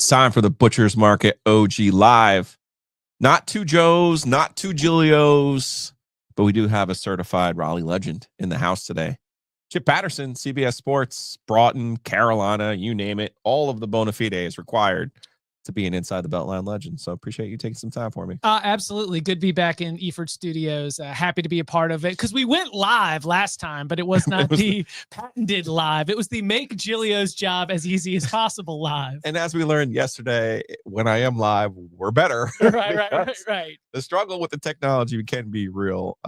It's time for the Butcher's Market OG Live. Not two Joes, not two Giglios, but we do have a certified Raleigh legend in the house today. Chip Patterson, CBS Sports, Broughton, Carolina, you name it. All of the bona fides required to be an Inside the Beltline legend. So appreciate you taking some time for me. Absolutely. Good to be back in Eford Studios. Happy to be a part of it because we went live last time, but it was not the patented live. It was the make Giglio's job as easy as possible live. And as we learned yesterday, when I am live, we're better. Right. The struggle with the technology can be real.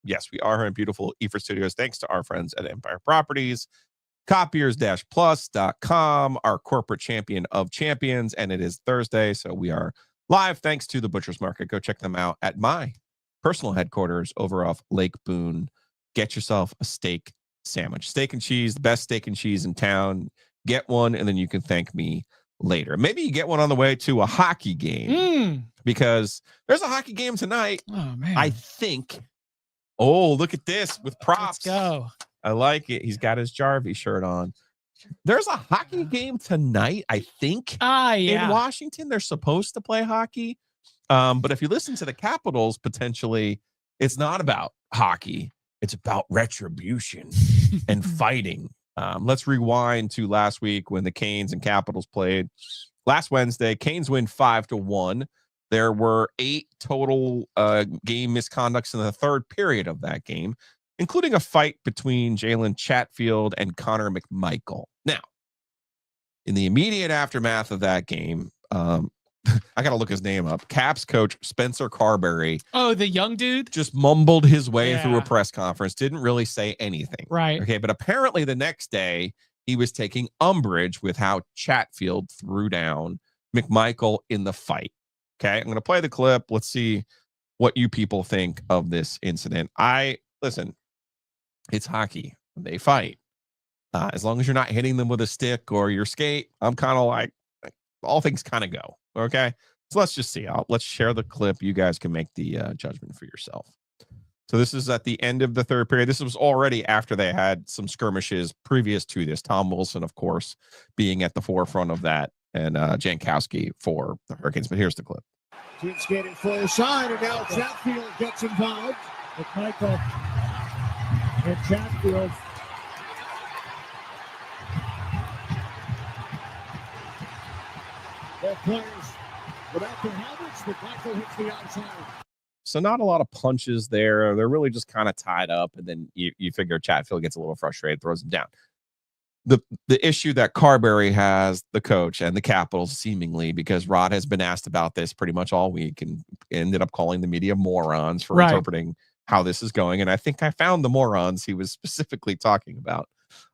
Yes, we are here in beautiful Eford Studios, thanks to our friends at Empire Properties. Copiers-plus.com, our corporate champion of champions, and it is Thursday, so we are live thanks to the Butcher's Market. Go check them out at my personal headquarters over off Lake Boone. Get yourself a steak sandwich. Steak and cheese, the best steak and cheese in town. Get one, and then you can thank me later. Maybe you get one on the way to a hockey game because there's a hockey game tonight. Oh, man. I think. Oh, look at this with props. Let's go. I like it. He's got his Jarvie shirt on. There's a hockey game tonight, I think. In Washington, they're supposed to play hockey. But if you listen to the Capitals, potentially, it's not about hockey. It's about retribution and fighting. Let's rewind to last week when the Canes and Capitals played. Last Wednesday, Canes win 5-1. There were 8 total game misconducts in the third period of that game, including a fight between Jalen Chatfield and Connor McMichael. Now, in the immediate aftermath of that game, I got to look his name up. Caps coach Spencer Carberry. Oh, the young dude? Just mumbled his way through a press conference, didn't really say anything. Right. Okay, but apparently the next day, he was taking umbrage with how Chatfield threw down McMichael in the fight. Okay, I'm going to play the clip. Let's see what you people think of this incident. Listen, it's hockey. They fight. As long as you're not hitting them with a stick or your skate, I'm kind of like, all things kind of go. Okay, so let's just see. Let's share the clip. You guys can make the judgment for yourself. So this is at the end of the third period. This was already after they had some skirmishes previous to this. Tom Wilson, of course, being at the forefront of that, and Jankowski for the Hurricanes. But here's the clip. Team skating for a side, and now Chatfield gets involved. McMichael and Chatfield. Their players without their helmets. McMichael hits the outside. So not a lot of punches there. They're really just kind of tied up, and then you figure Chatfield gets a little frustrated, throws him down. The issue that Carberry has, the coach, and the Capitals seemingly, because Rod has been asked about this pretty much all week and ended up calling the media morons for interpreting how this is going. And I think I found the morons he was specifically talking about.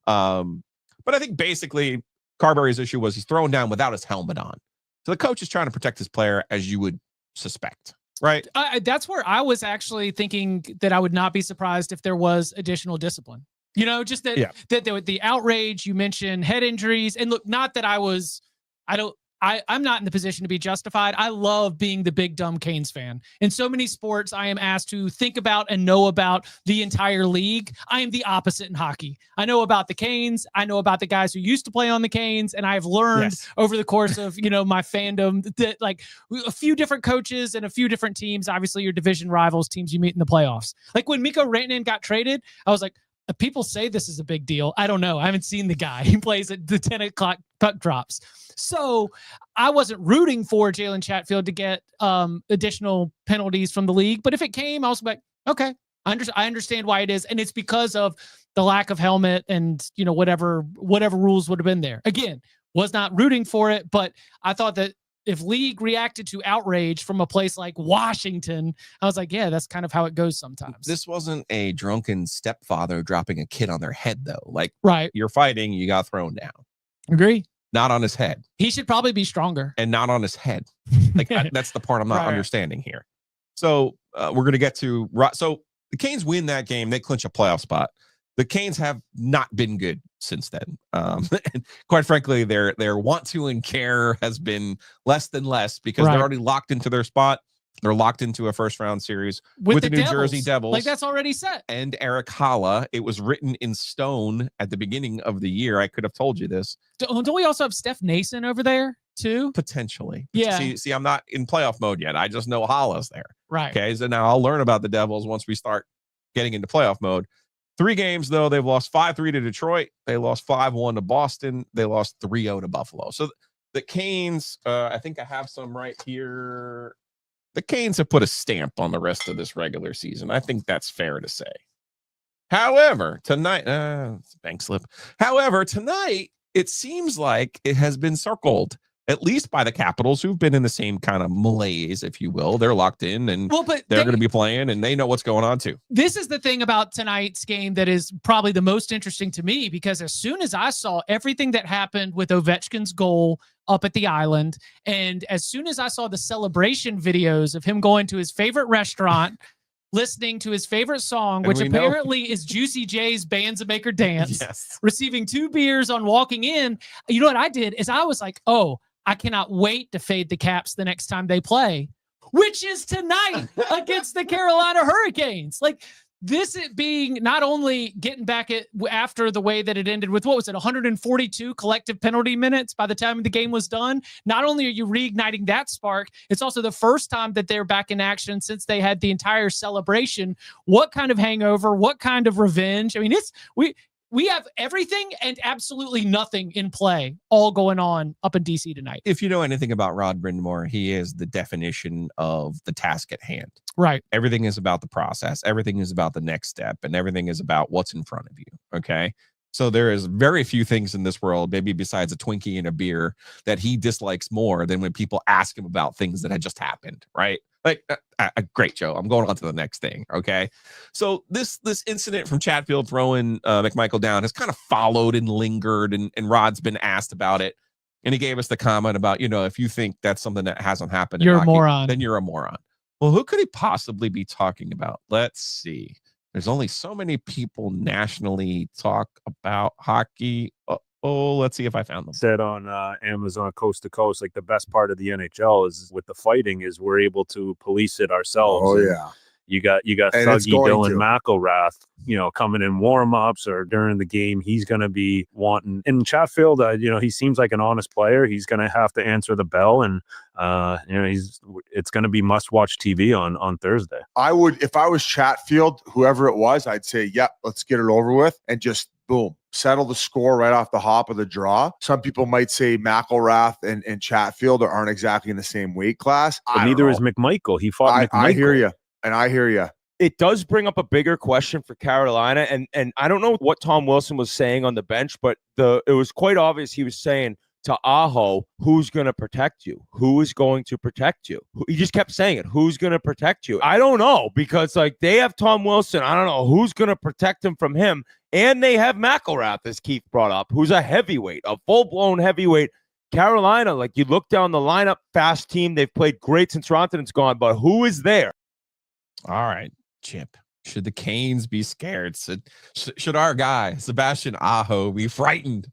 But I think basically Carberry's issue was he's thrown down without his helmet on. So the coach is trying to protect his player, as you would suspect. Right. That's where I was actually thinking that I would not be surprised if there was additional discipline. You know, just that the outrage, you mentioned head injuries. And look, not that I'm not in the position to be justified. I love being the big dumb Canes fan. In so many sports, I am asked to think about and know about the entire league. I am the opposite in hockey. I know about the Canes. I know about the guys who used to play on the Canes. And I've learned over the course of, my fandom that like a few different coaches and a few different teams, obviously your division rivals, teams you meet in the playoffs. Like when Mikko Rantanen got traded, I was like, people say this is a big deal. I don't know. I haven't seen the guy. He plays at the 10 o'clock puck drops. So I wasn't rooting for Jalen Chatfield to get additional penalties from the league. But if it came, I was like, okay, I understand why it is. And it's because of the lack of helmet and, whatever rules would have been there. Again, was not rooting for it, but I thought that if league reacted to outrage from a place like Washington, I was like, yeah, that's kind of how it goes sometimes. This wasn't a drunken stepfather dropping a kid on their head, though. Like, you're fighting, you got thrown down. Agree. Not on his head. He should probably be stronger. And not on his head. Like, that's the part I'm not understanding here. So we're going to get to... So the Canes win that game. They clinch a playoff spot. The Canes have not been good since then. And quite frankly, their want to and care has been less than less because they're already locked into their spot. They're locked into a first-round series with the New Jersey Devils. Like, that's already set. And Eric Holla. It was written in stone at the beginning of the year. I could have told you this. Don't we also have Steph Nason over there too? Potentially. Yeah. See, I'm not in playoff mode yet. I just know Holla's there. Right. Okay, so now I'll learn about the Devils once we start getting into playoff mode. 3 games, though. They've lost 5-3 to Detroit. They lost 5-1 to Boston. They lost 3-0 to Buffalo. So the Canes, I think I have some right here. The Canes have put a stamp on the rest of this regular season. I think that's fair to say. However, tonight, it's a bank slip. However, tonight, it seems like it has been circled, at least by the Capitals, who've been in the same kind of malaise, if you will. They're locked in, and they're going to be playing, and they know what's going on, too. This is the thing about tonight's game that is probably the most interesting to me, because as soon as I saw everything that happened with Ovechkin's goal up at the island, and as soon as I saw the celebration videos of him going to his favorite restaurant, listening to his favorite song, which apparently is Juicy J's Bands-A-Maker Dance, receiving 2 beers on walking in, you know what I did is I was like, oh, I cannot wait to fade the Caps the next time they play, which is tonight against the Carolina Hurricanes. Like, this being not only getting back at after the way that it ended with, 142 collective penalty minutes by the time the game was done. Not only are you reigniting that spark, it's also the first time that they're back in action since they had the entire celebration. What kind of hangover? What kind of revenge? I mean, we have everything and absolutely nothing in play all going on up in DC tonight. If you know anything about Rod Brind'Amour, he is the definition of the task at hand. Right. Everything is about the process. Everything is about the next step, and everything is about what's in front of you. Okay. So there is very few things in this world, maybe besides a Twinkie and a beer, that he dislikes more than when people ask him about things that had just happened. Right. Like, great, Joe. I'm going on to the next thing. Okay. So this incident from Chatfield throwing McMichael down has kind of followed and lingered, and Rod's been asked about it. And he gave us the comment about, if you think that's something that hasn't happened, you're a moron. Then you're a moron. Well, who could he possibly be talking about? Let's see. There's only so many people nationally talk about hockey. Let's see if I found them. Said on Amazon Coast to Coast, like, the best part of the NHL is with the fighting is we're able to police it ourselves. Oh, yeah. You got Thuggy Dylan McElrath, coming in warm-ups or during the game. He's going to be wanting. And Chatfield, he seems like an honest player. He's going to have to answer the bell, and it's going to be must-watch TV on Thursday. I would, if I was Chatfield, whoever it was, I'd say, let's get it over with and just boom, settle the score right off the hop of the draw. Some people might say McElrath and Chatfield aren't exactly in the same weight class. But neither is McMichael. He fought McMichael. I hear you. And I hear you. It does bring up a bigger question for Carolina. And I don't know what Tom Wilson was saying on the bench, but it was quite obvious he was saying to Aho, who's going to protect you? Who is going to protect you? He just kept saying it. Who's going to protect you? I don't know, because they have Tom Wilson. I don't know who's going to protect him from him. And they have McElrath, as Keith brought up, who's a heavyweight, a full-blown heavyweight. Carolina, you look down the lineup, fast team. They've played great since Rantanen's gone, but who is there? All right, Chip. Should the Canes be scared? Should our guy, Sebastian Aho, be frightened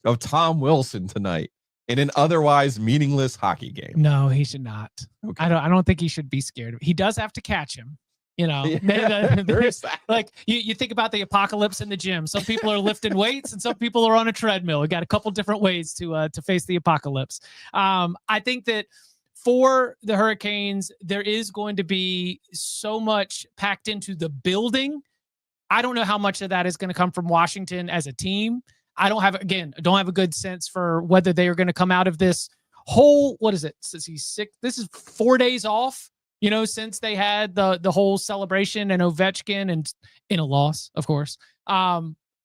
of Tom Wilson tonight in an otherwise meaningless hockey game? No, he should not. Okay. I don't think he should be scared. He does have to catch him. Like, you think about the apocalypse in the gym. Some people are lifting weights and some people are on a treadmill. We got a couple different ways to face the apocalypse. I think that for the Hurricanes, there is going to be so much packed into the building. I don't know how much of that is going to come from Washington as a team. I don't have a good sense for whether they are going to come out of this whole, what is it? He's sick. This is 4 days off, since they had the whole celebration and Ovechkin and in a loss, of course. I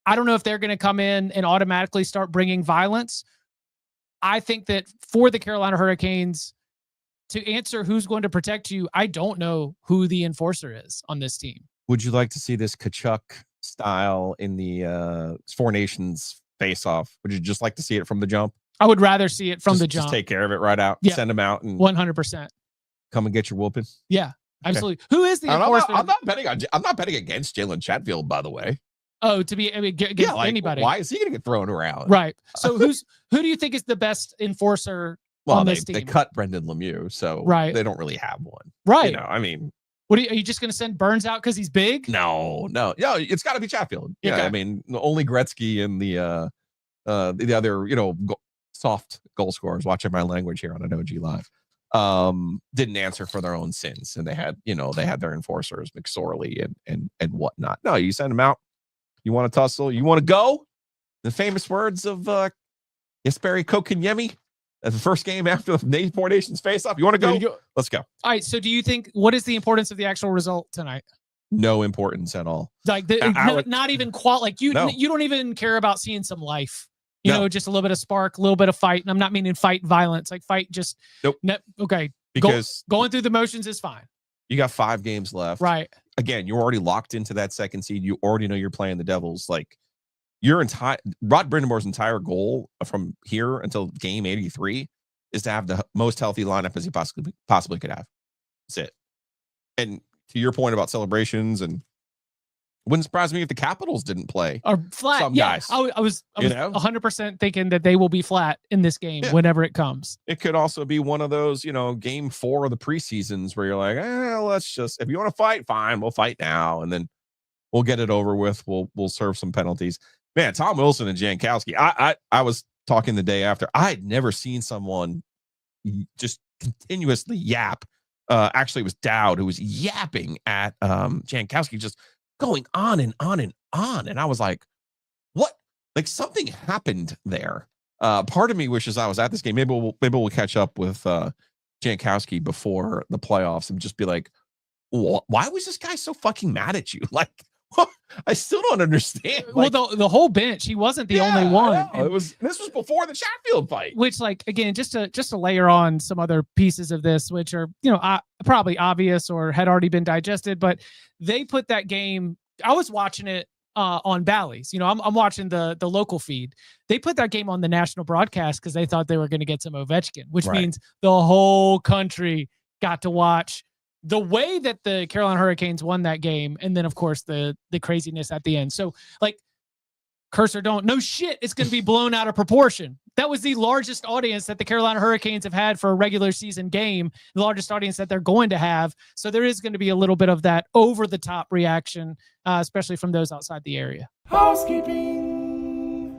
don't know if they're going to come in and automatically start bringing violence. I think that for the Carolina Hurricanes, to answer who's going to protect you, I don't know who the enforcer is on this team. Would you like to see this Kachuk style in the Four Nations face-off? Would you just like to see it from the jump? I would rather see it from the jump. Just take care of it right out. Yeah. Send them out and 100%. Come and get your whooping. Yeah, absolutely. Okay. Who is the enforcer? I'm not betting against Jalen Chatfield, by the way. Oh, to be against anybody. Why is he going to get thrown around? Right. So who do you think is the best enforcer on this team. They cut Brendan Lemieux, so they don't really have one. Right. I mean, are you just going to send Burns out because he's big? No, it's got to be Chatfield. Yeah, okay. I mean, only Gretzky and the other, soft goal scorers, watching my language here on an OG Live, didn't answer for their own sins, and they had their enforcers, McSorley and whatnot. No, you send them out. You want to tussle? You want to go? The famous words of Jesperi Kotkaniemi at the first game after the Four Nations face-off. You want to go? Let's go. All right. So, do you think what is the importance of the actual result tonight? No importance at all. Like not even you don't even care about seeing some life. Just a little bit of spark, a little bit of fight. And I'm not meaning fight violence, like fight just nope. Okay. Because going through the motions is fine. You got 5 games left. Right. Again, you're already locked into that second seed. You already know you're playing the Devils. Like Rod Brindamore's entire goal from here until game 83 is to have the most healthy lineup as he possibly could have. That's it. And to your point about celebrations, and wouldn't surprise me if the Capitals didn't play or flat. Some guys. I was 100% thinking that they will be flat in this game whenever it comes. It could also be one of those, game 4 of the preseasons where you're like, let's just, if you want to fight, fine, we'll fight now, and then we'll get it over with. We'll serve some penalties. Man, Tom Wilson and Jankowski. I was talking the day after. I had never seen someone just continuously yap. Actually, it was Dowd who was yapping at Jankowski, just going on and on and on. And I was like, what? Like something happened there. Part of me wishes I was at this game. Maybe we'll catch up with Jankowski before the playoffs and just be like, why was this guy so fucking mad at you? Like, I still don't understand. Like, well, the whole bench, he wasn't the only one. This was before the Chatfield fight. Which, like, again, just to layer on some other pieces of this, which are probably obvious or had already been digested, but they put that game. I was watching it on Bally's. I'm watching the local feed. They put that game on the national broadcast because they thought they were going to get some Ovechkin, which means the whole country got to watch the way that the Carolina Hurricanes won that game, and then of course the craziness at the end. So, like, curse or don't, no shit, it's going to be blown out of proportion. That was the largest audience that the Carolina Hurricanes have had for a regular season game, the largest audience that they're going to have. So there is going to be a little bit of that over the top reaction, especially from those outside the area. Housekeeping.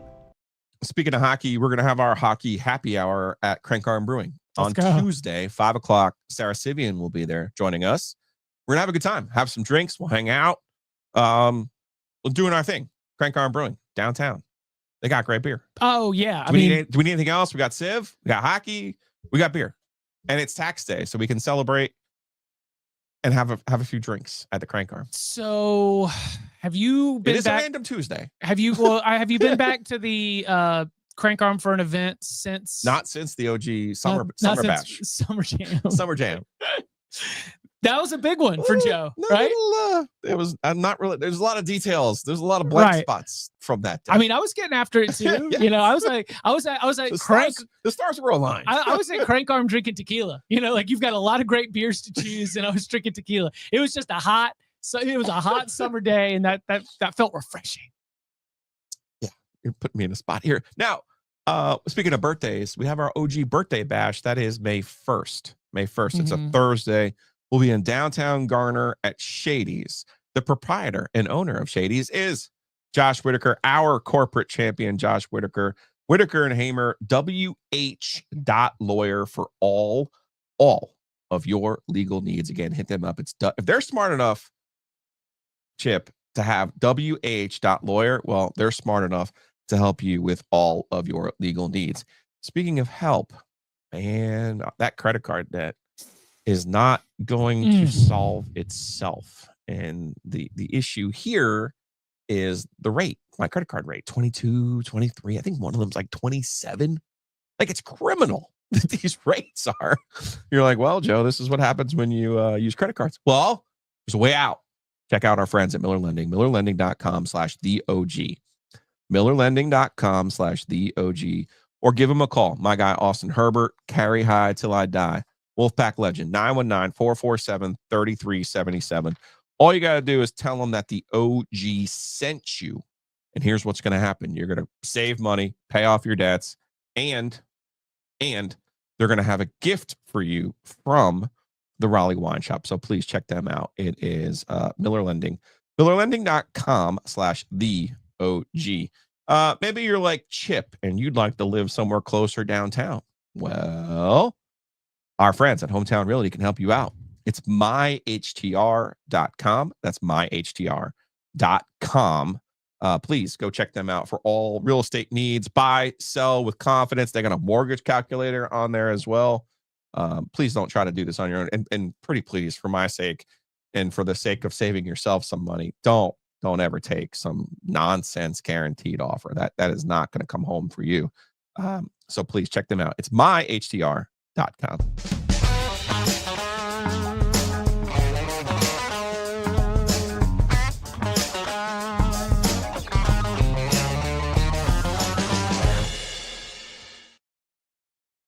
Speaking of hockey, we're going to have our hockey happy hour at Crank Arm Brewing. On Tuesday, 5 o'clock, Sarah Sivian will be there joining us. We're going to have a good time. Have some drinks. We'll hang out. We're doing our thing. Crank Arm Brewing, downtown. They got great beer. Oh, yeah. Do we need anything else? We got Civ. We got hockey. We got beer. And it's tax day, so we can celebrate and have a few drinks at the Crank Arm. So have you been back? It is a random Tuesday. Have you been back to the Crank Arm for an event since? Not since the OG summer bash. Summer Jam. Summer Jam. That was a big one for Joe, right? It was not really. There's a lot of details. There's a lot of blank spots from that day. I mean, I was getting after it too. Yes. I was like, the stars were aligned. I was at Crank Arm drinking tequila. Like you've got a lot of great beers to choose, and I was drinking tequila. It was just a hot summer day, and that felt refreshing. You're putting me in a spot here. Now, speaking of birthdays, we have our OG birthday bash. That is May 1st. May 1st. It's a Thursday. We'll be in downtown Garner at Shady's. The proprietor and owner of Shady's is Josh Whitaker, our corporate champion, Josh Whitaker. Whitaker and Hamer, WH.lawyer for all of your legal needs. Again, hit them up. If they're smart enough, Chip, to have WH.lawyer, well, they're smart enough to help you with all of your legal needs. Speaking of help, man, that credit card debt is not going to solve itself. And the issue here is the rate, my credit card rate, 22, 23. I think one of them's like 27. Like, it's criminal that these rates are. You're like, well, Joe, this is what happens when you use credit cards. Well, there's a way out. Check out our friends at Miller Lending, millerlending.com/theog. millerlending.com/theog, or give them a call. My guy, Austin Herbert, carry high till I die. Wolfpack legend, 919-447-3377. All you got to do is tell them that the OG sent you. And here's what's going to happen. You're going to save money, pay off your debts, and they're they're going to have a gift for you from the Raleigh Wine Shop. So please check them out. It is Miller Lending, millerlending.com/theog. Maybe you're like Chip and you'd like to live somewhere closer downtown. Well, our friends at Hometown Realty can help you out. It's myhtr.com. That's myhtr.com. Please go check them out for all real estate needs. Buy, sell with confidence. They got a mortgage calculator on there as well. Please don't try to do this on your own. And pretty please, for my sake and for the sake of saving yourself some money, don't ever take some nonsense guaranteed offer. That is not going to come home for you. So please check them out. It's myhtr.com.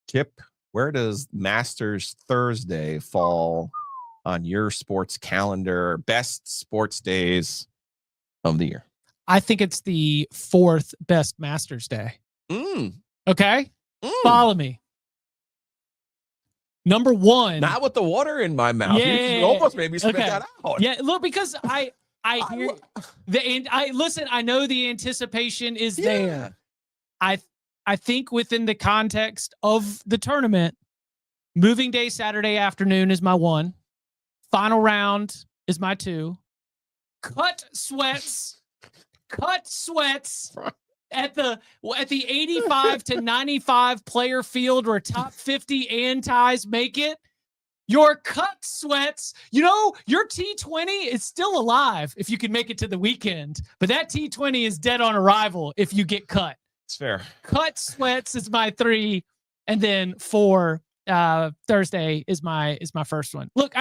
Kip, where does Masters Thursday fall on your sports calendar? Best sports days of the year? I think it's the 4th best Masters Day. Okay? Follow me. Number 1. Not with the water in my mouth. Yeah. You almost made me spit that out. Yeah, look, because I hear listen, I know the anticipation is there. I think within the context of the tournament, moving day Saturday afternoon is my 1. Final round is my 2. Cut sweats at the 85 to 95 player field where top 50 and ties make it. Your cut sweats, your T20 is still alive if you can make it to the weekend, but that T20 is dead on arrival if you get cut. It's fair. Cut sweats is my 3, and then 4 Thursday is my first one. Look,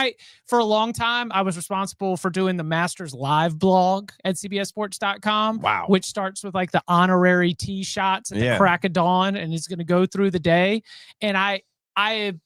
for a long time I was responsible for doing the Masters live blog at CBSSports.com. Wow. Which starts with like the honorary tee shots at the crack of dawn and is going to go through the day. And I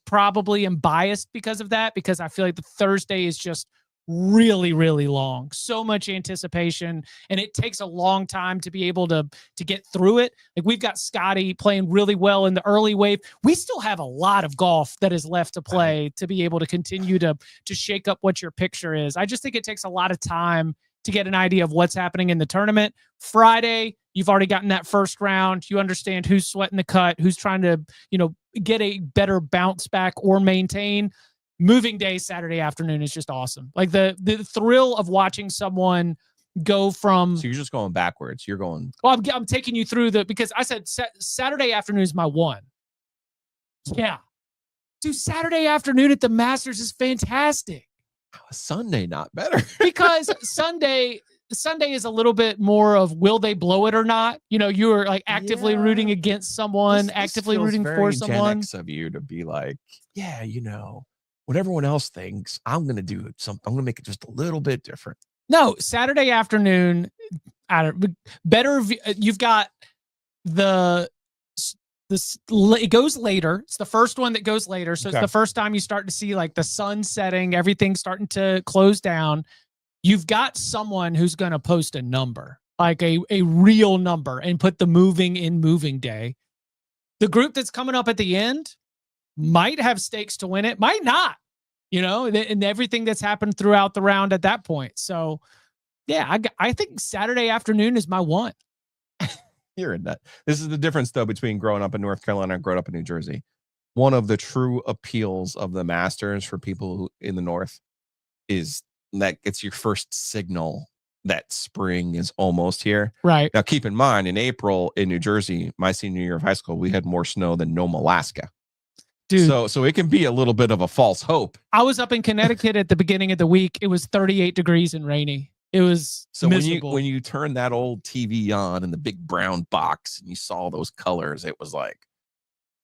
probably am biased because of that, because I feel like the Thursday is just really, really long. So much anticipation, and it takes a long time to be able to get through it. Like, we've got Scotty playing really well in the early wave. We still have a lot of golf that is left to play to be able to continue to shake up what your picture is. I just think it takes a lot of time to get an idea of what's happening in the tournament. Friday, you've already gotten that first round. You understand who's sweating the cut, who's trying to, get a better bounce back or maintain. Moving day Saturday afternoon is just awesome. Like the thrill of watching someone go from. So you're just going backwards. You're going. Well, I'm taking you through because I said Saturday afternoon is my 1. Yeah. Dude, Saturday afternoon at the Masters is fantastic. How is Sunday not better? Because Sunday is a little bit more of, will they blow it or not? You are like actively rooting against someone, actively rooting for someone. Gen X of you to be like, what everyone else thinks, I'm going to do something. I'm going to make it just a little bit different. No, Saturday afternoon, better. You've got it goes later. It's the first one that goes later. So It's the first time you start to see like the sun setting, everything starting to close down. You've got someone who's going to post a number, like a real number, and put the moving day. The group that's coming up at the end might have stakes to win it, might not, and everything that's happened throughout the round at that point. So, yeah, I think Saturday afternoon is my 1. You're in that. This is the difference, though, between growing up in North Carolina and growing up in New Jersey. One of the true appeals of the Masters for people who in the North is that it's your first signal that spring is almost here. Right. Now, keep in mind, in April in New Jersey, my senior year of high school, we had more snow than Nome, Alaska. Dude, so it can be a little bit of a false hope. I was up in Connecticut at the beginning of the week. It was 38 degrees and rainy. It was miserable. when you turn that old TV on in the big brown box and you saw those colors, it was like,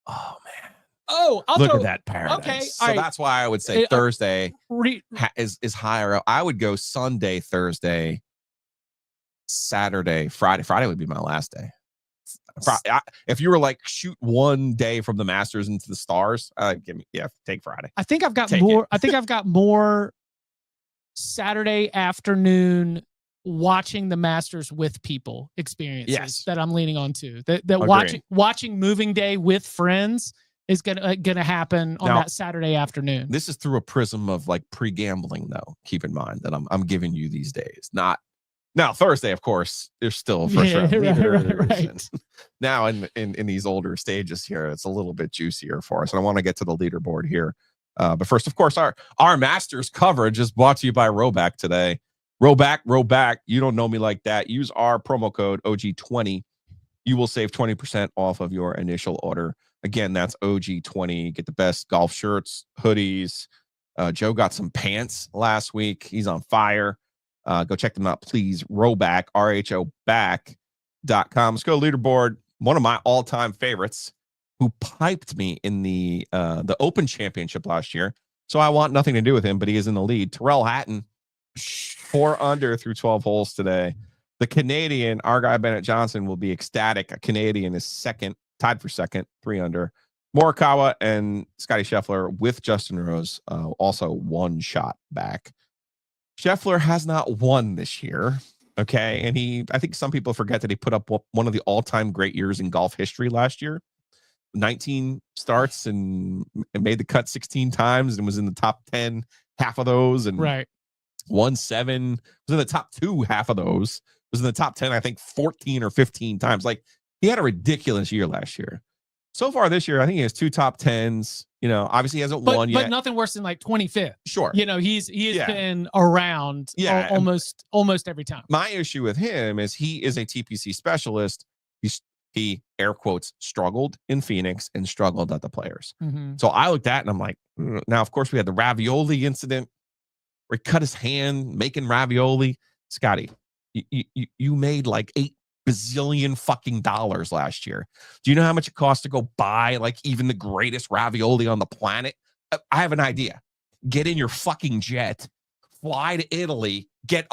oh man. Oh, look at that paradise. Okay, so that's why I would say Thursday is higher up. I would go Sunday, Thursday, Saturday, Friday. Friday would be my last day. If you were like shoot one day from the Masters into the stars, take Friday. I think I've got more. I think I've got more Saturday afternoon watching the Masters with people experiences that I'm leaning on to. That watching moving day with friends is gonna happen on that Saturday afternoon. This is through a prism of like pre-gambling, though. Keep in mind that I'm giving you these days, not now. Thursday, of course, there's still first round leaders. Right. Now in these older stages here, it's a little bit juicier for us, and I want to get to the leaderboard here. But first, of course, our Masters coverage is brought to you by Roback today. Roback. You don't know me like that. Use our promo code OG20. You will save 20% off of your initial order. Again, that's OG20. Get the best golf shirts, hoodies. Joe got some pants last week. He's on fire. Go check them out, please. Roback, RHOback.com. Let's go leaderboard. One of my all-time favorites who piped me in the Open Championship last year. So I want nothing to do with him, but he is in the lead. Terrell Hatton, 4 under through 12 holes today. The Canadian, our guy Bennett Johnson, will be ecstatic. A Canadian is second, tied for second, 3 under. Morikawa and Scotty Scheffler with Justin Rose, also 1 shot back. Scheffler has not won this year. Okay. And I think some people forget that he put up one of the all-time great years in golf history last year. 19 starts and made the cut 16 times and was in the top 10 half of those, and won 7, was in the top 2 half of those, was in the top 10 I think 14 or 15 times. Like, he had a ridiculous year last year. So far this year, I think he has 2 top 10s. You know, obviously he hasn't won yet, but nothing worse than like 25th. Sure. You know, he has been around almost every time. My issue with him is he is a TPC specialist. He air quotes struggled in Phoenix and struggled at the Players. So I looked at it and I'm like, now of course we had the ravioli incident where he cut his hand making ravioli. Scotty, you made like $8 bazillion fucking dollars last year. Do you know how much it costs to go buy like even the greatest ravioli on the planet? I have an idea. Get in your fucking jet, fly to Italy, get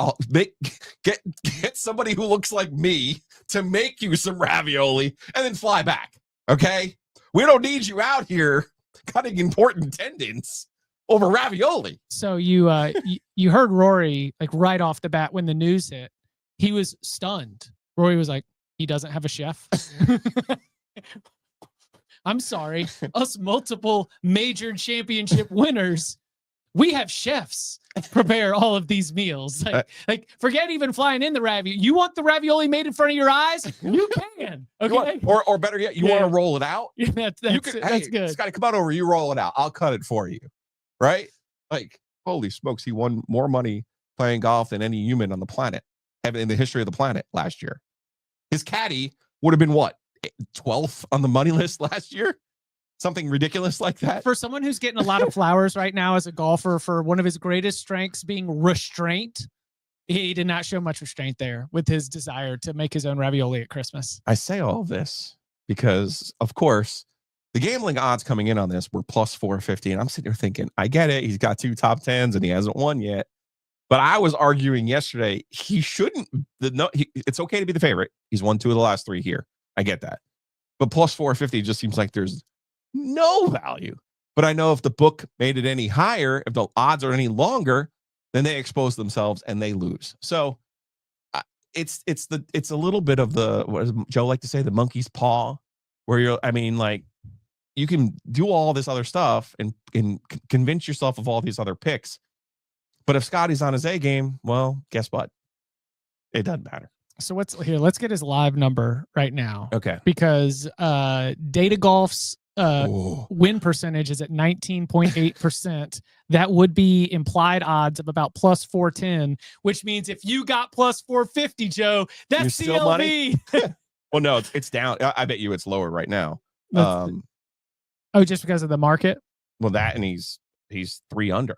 somebody who looks like me to make you some ravioli, and then fly back. Okay, we don't need you out here cutting important tendons over ravioli. So you heard Rory like right off the bat when the news hit. He was stunned. Rory was like, he doesn't have a chef. I'm sorry. Us multiple major championship winners, we have chefs prepare all of these meals. Like forget even flying in the ravioli. You want the ravioli made in front of your eyes? You can. Okay. Or better yet, you want to roll it out? Yeah, that's good. Scotty, come on over. You roll it out. I'll cut it for you. Right? Like, holy smokes, he won more money playing golf than any human on the planet in the history of the planet last year. His caddy would have been what, 12th on the money list last year? Something ridiculous like that. For someone who's getting a lot of flowers right now as a golfer for one of his greatest strengths being restraint, he did not show much restraint there with his desire to make his own ravioli at Christmas. I say all of this because, of course, the gambling odds coming in on this were plus 450. And I'm sitting there thinking, I get it. He's got 2 top 10s and he hasn't won yet. But I was arguing yesterday, he shouldn't. It's okay to be the favorite. He's won 2 of the last 3 here. I get that. But plus 450 just seems like there's no value. But I know if the book made it any higher, if the odds are any longer, then they expose themselves and they lose. So it's a little bit of the, what does Joe like to say, the monkey's paw, where you can do all this other stuff and convince yourself of all these other picks. But if Scotty's on his A game, well, guess what? It doesn't matter. So let's get his live number right now. Okay. Because Data Golf's win percentage is at 19.8%. That would be implied odds of about plus 410, which means if you got plus 450, Joe, that's CLV. Well, no, it's down. I bet you it's lower right now. Just because of the market? Well, that, and he's 3 under.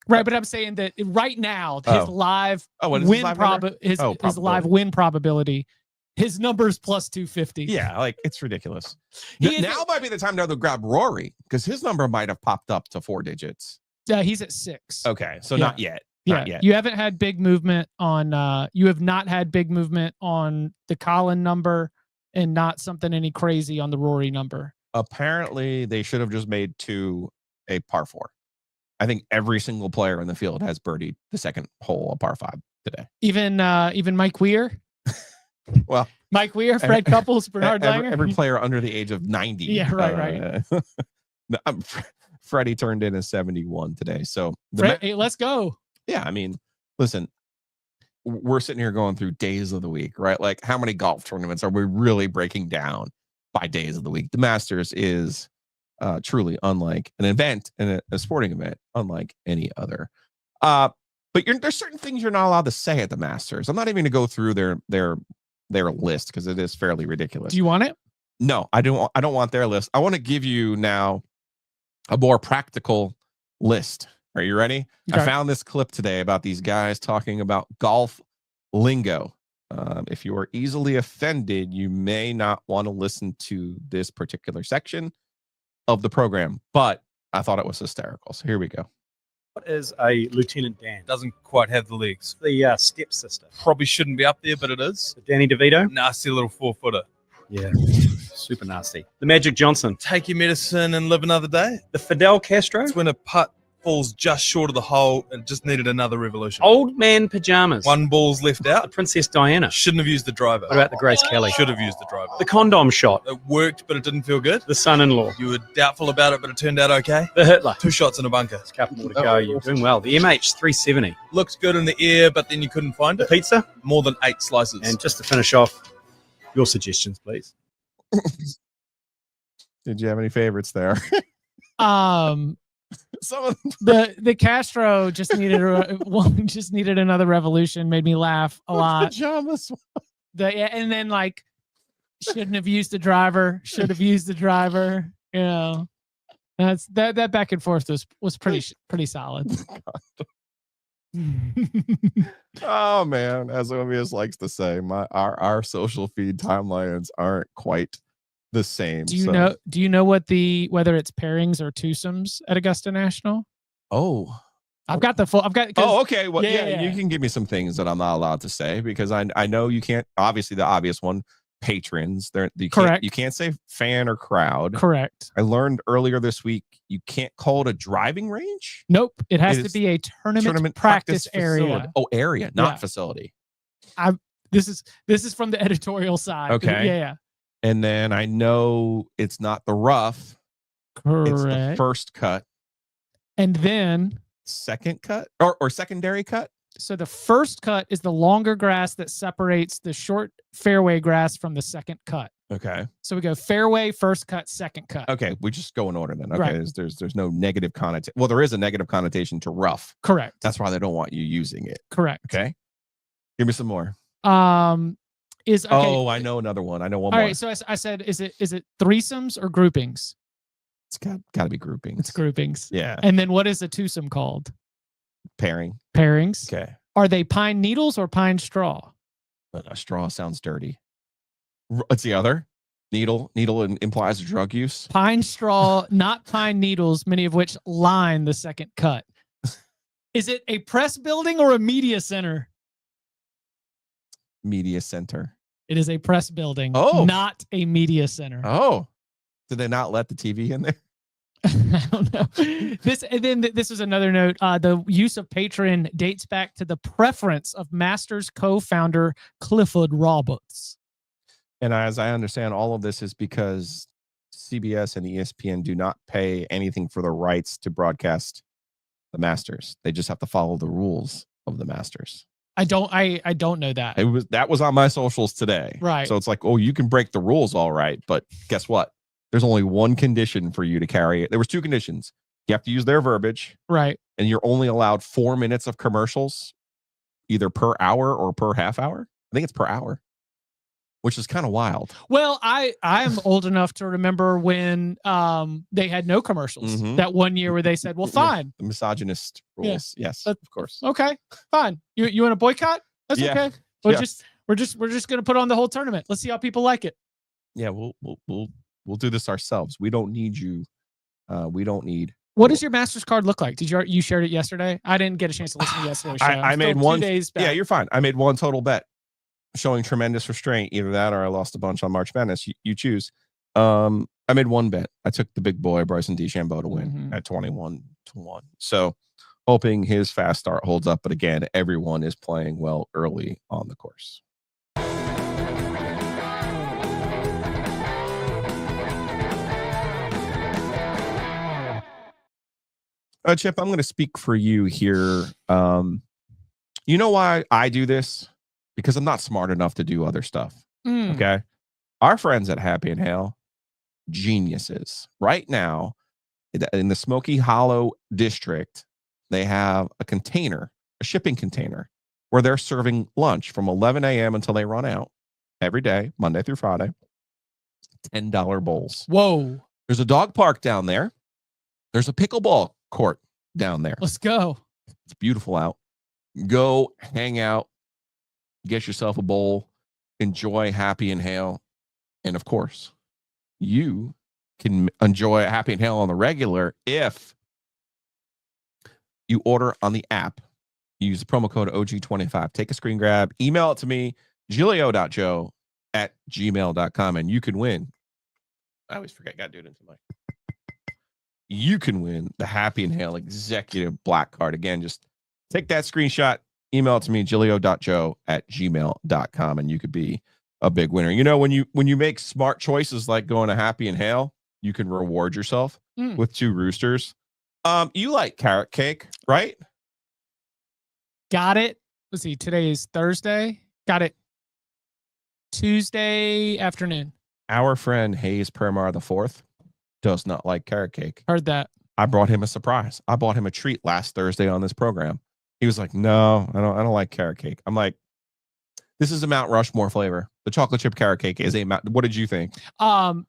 Right, but I'm saying that right now, his live win live win probability, his number's plus 250. Yeah, like it's ridiculous. Now might be the time to grab Rory because his number might have popped up to 4 digits. Yeah, he's at 6. Okay, so not yet. Not yet. You haven't had big movement on. You have not had big movement on the Colin number, and not something any crazy on the Rory number. Apparently, they should have just made 2 a par 4. I think every single player in the field has birdied the second hole a par 5 today. Even Mike Weir. Well, Mike Weir, Fred Couples, Bernard Langer. Every player under the age of 90. Yeah, right. Freddie turned in a 71 today. So hey, let's go. Yeah, I mean, listen, we're sitting here going through days of the week, right? Like, how many golf tournaments are we really breaking down by days of the week? The Masters is truly unlike an event and a sporting event, unlike any other. But there's certain things you're not allowed to say at the Masters. I'm not even going to go through their list because it is fairly ridiculous. Do you want it? No, I don't want their list. I want to give you now a more practical list. Are you ready? Okay. I found this clip today about these guys talking about golf lingo. If you are easily offended, you may not want to listen to this particular section of the program, but I thought it was hysterical. So here we go. What is a Lieutenant Dan? Doesn't quite have the legs. The stepsister. Probably shouldn't be up there, but it is. The Danny DeVito? Nasty little 4-footer. Yeah, super nasty. The Magic Johnson. Take your medicine and live another day. The Fidel Castro? It's when a putt falls just short of the hole and just needed another revolution. Old man pajamas. One ball's left out. The Princess Diana. Shouldn't have used the driver. What about the Grace Kelly? Should have used the driver. The condom shot. It worked, but it didn't feel good. The son-in-law. You were doubtful about it, but it turned out okay. The Hitler. 2 shots in a bunker. There's a couple more to go. You're doing well. The MH370. Looked good in the air, but then you couldn't find it. The pizza. More than 8 slices. And just to finish off, your suggestions, please. Did you have any favorites there? Some of the Castro just needed another revolution. Made me laugh a lot. Pajamas. And then like shouldn't have used the driver. Should have used the driver. You know, that's that back and forth was pretty solid. Oh man, as Omius likes to say, our social feed timelines aren't quite the same. Do you know whether it's pairings or twosomes at Augusta National? Oh, okay. Well, yeah, you can give me some things that I'm not allowed to say because I know you can't. Obviously, the obvious one, patrons. Correct. You can't say fan or crowd. Correct. I learned earlier this week you can't call it a driving range. Nope. It has to be a tournament practice area. Oh, area, not facility. This is from the editorial side. Okay. Yeah. And then I know it's not the rough. Correct. It's the first cut. And then second cut or secondary cut. So the first cut is the longer grass that separates the short fairway grass from the second cut. Okay. So we go fairway, first cut, second cut. Okay. We just go in order then. Okay. Right. There's no negative connotation. Well, there is a negative connotation to rough. Correct. That's why they don't want you using it. Correct. Okay. Give me some more. Oh, I know another one. I know one more. more. All right. So I said, is it threesomes or groupings? It's got to be groupings. It's groupings. Yeah. And then what is a twosome called? Pairings. Okay. Are they pine needles or pine straw? But a straw sounds dirty. What's the other? Needle implies drug use. Pine straw, not pine needles, many of which line the second cut. Is it a press building or a media center? Media center. It is a press building. Oh, not a media center. Oh, did they not let the TV in there? I don't know. This was another note. The use of patron dates back to the preference of Masters co-founder Clifford Roberts. And as I understand, all of this is because CBS and ESPN do not pay anything for the rights to broadcast the Masters. They just have to follow the rules of the Masters. I don't know that. That was on my socials today. Right. So it's like, oh, you can break the rules, all right, but guess what? There's only one condition for you to carry it. There was 2 conditions. You have to use their verbiage. Right. And you're only allowed 4 minutes of commercials, either per hour or per half hour. I think it's per hour, which is kind of wild. Well, I'm old enough to remember when they had no commercials. Mm-hmm. That one year where they said, well, fine. The misogynist rules. Yeah. Yes, of course. Okay, fine. You want to boycott? That's okay. We're just going to put on the whole tournament. Let's see how people like it. Yeah, we'll do this ourselves. We don't need you. We don't need. What does your Masters card look like? You shared it yesterday? I didn't get a chance to listen to yesterday's show. I made one. 2 days back. Yeah, you're fine. I made one total bet showing tremendous restraint. Either that or I lost a bunch on March Madness. You choose. I made one bet. I took the big boy Bryson DeChambeau to win at 21-1. So hoping his fast start holds up. But again, everyone is playing well early on the course. Chip, I'm going to speak for you here. You know why I do this? Because I'm not smart enough to do other stuff. Okay. Our friends at Happy and Hale, geniuses. Right now, in the Smoky Hollow district, they have a shipping container, where they're serving lunch from 11 a.m. until they run out every day, Monday through Friday. $10 bowls. Whoa. There's a dog park down there. There's a pickleball court down there. Let's go. It's beautiful out. Go hang out, get yourself a bowl, enjoy Happy and Hale. And of course, you can enjoy Happy and Hale on the regular if you order on the app. Use the promo code OG25. Take a screen grab, email it to me, giglio.joe@gmail.com, and you can win. I always forget. Got to do it into my. You can win the Happy and Hale Executive Black Card. Again, just take that screenshot, email it to me, giglio.joe@gmail.com, and you could be a big winner. You know, when you make smart choices like going to Happy and Hale, you can reward yourself with 2 roosters. You like carrot cake, right? Got it. Let's see. Today is Thursday. Got it Tuesday afternoon. Our friend Hayes Permar IV does not like carrot cake. Heard that. I brought him a surprise. I bought him a treat last Thursday on this program. He was like, "No, I don't like carrot cake." I'm like, "This is a Mount Rushmore flavor. The chocolate chip carrot cake is a Mount." What did you think? I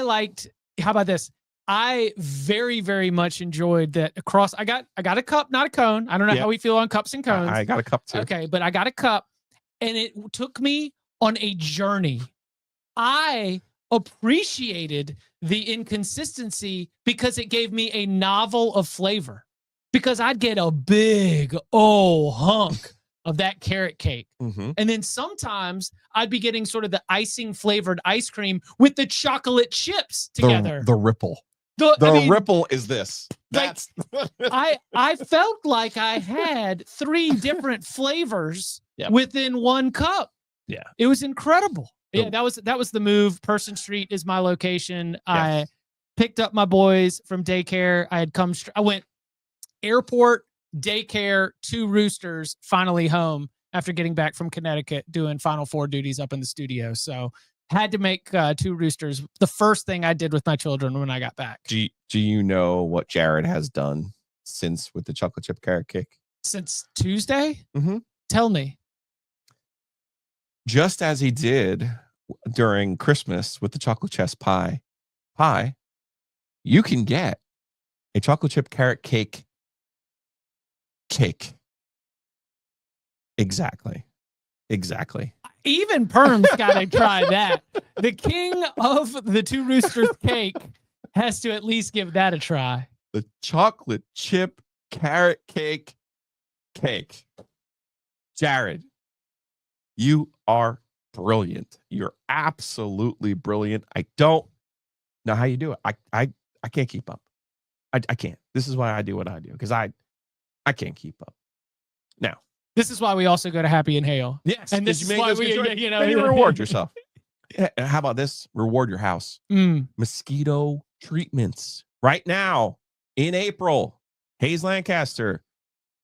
liked. How about this? I very, very much enjoyed that across. I got a cup, not a cone. I don't know how we feel on cups and cones. I got a cup too. Okay, but I got a cup, and it took me on a journey. I appreciated the inconsistency because it gave me a novel of flavor. Because I'd get a big hunk of that carrot cake. And then sometimes I'd be getting sort of the icing flavored ice cream with the chocolate chips together. The ripple. The ripple is this. That's I felt like I had 3 different flavors within one cup. Yeah. It was incredible. Yeah, that was the move. Person Street is my location. Yes. I picked up my boys from daycare. I went airport, daycare, 2 roosters, finally home after getting back from Connecticut doing Final Four duties up in the studio. So had to make 2 roosters the first thing I did with my children when I got back. Do you know what Jared has done since with the chocolate chip carrot cake? Since Tuesday? Tell me. Just as he did during Christmas with the chocolate chess pie, you can get a chocolate chip carrot cake. Exactly. Even Perm's got to try that. The king of the 2 roosters cake has to at least give that a try. The chocolate chip carrot cake. Jared, you are brilliant. You're absolutely brilliant. I don't know how you do it. I can't keep up. I can't. This is why I do what I do, because I can't keep up. Now, this is why we also go to Happy and Hale. Yes. And this is why you reward yourself. How about this? Reward your house. Mosquito treatments. Right now, in April, Hayes Lancaster,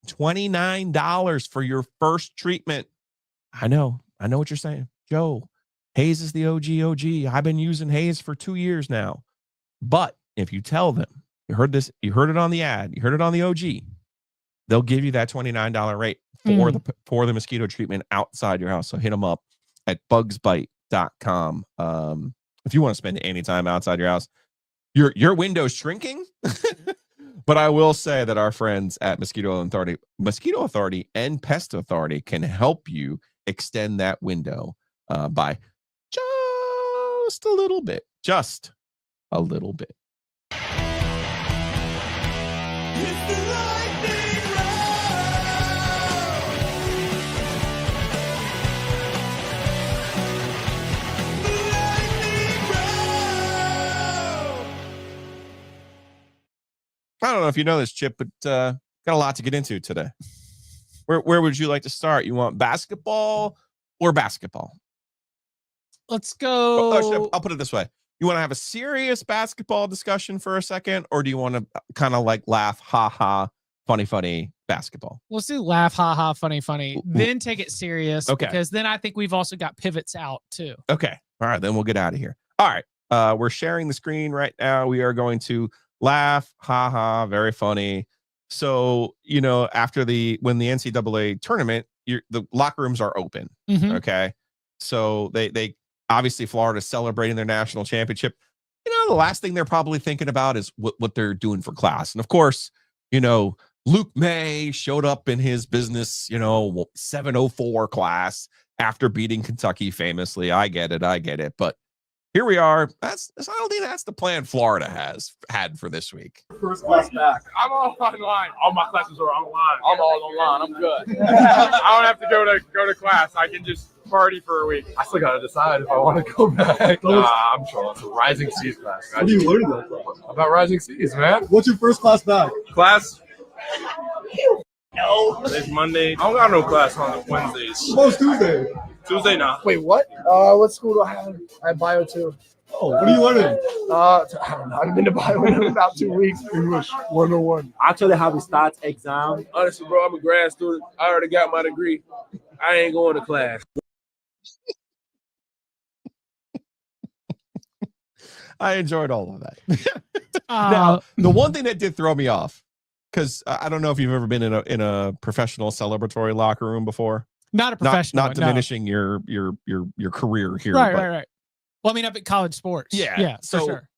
$29 for your first treatment. I know what you're saying. Joe, Hayes is the OG. I've been using Hayes for 2 years now. But if you tell them, you heard this, you heard it on the ad, you heard it on the OG, they'll give you that $29 rate for the mosquito treatment outside your house. So hit them up at bugsbite.com. If you want to spend any time outside your house, your window's shrinking. But I will say that our friends at Mosquito Authority and Pest Authority can help you extend that window by just a little bit. Just a little bit. I don't know if you know this, Chip, but got a lot to get into today. Where would you like to start? You want basketball or basketball? Let's go. I'll put it this way. You want to have a serious basketball discussion for a second, or do you want to kind of like laugh, ha ha, funny basketball? Let's do laugh, ha ha, funny, then take it serious. Okay. Because then I think we've also got pivots out too. Okay. All right. Then we'll get out of here. All right. We're sharing the screen right now. We are going to laugh, ha ha, very funny. So, after when the NCAA tournament, the locker rooms are open. Mm-hmm. Okay. So they obviously Florida's celebrating their national championship. The last thing they're probably thinking about is what they're doing for class. And of course, Luke May showed up in his business, 704 class after beating Kentucky famously. I get it. But here we are. I don't think that's the plan Florida had for this week. First class back. I'm all online. All my classes are online. I'm all online. I'm good. I don't have to go to class. I can just party for a week. I still got to decide if I want to go back. I'm sure it's a Rising Seas class. What are you learning about Rising Seas, man? What's your first class back? Class? No. Today's Monday. I don't got no class on Wednesdays. Tomorrow's Tuesday. Tuesday now. Wait, what? What school do I have? I have bio too. Oh, what are you learning? I don't know. I've been to bio in about 2 weeks. English 101. Actually, have a stats exam. Honestly, bro, I'm a grad student. I already got my degree. I ain't going to class. I enjoyed all of that. Now, the one thing that did throw me off, because I don't know if you've ever been in a professional celebratory locker room before. Not a professional. Not diminishing your career here. Right. Well, I mean, up at college sports. Yeah, so for sure.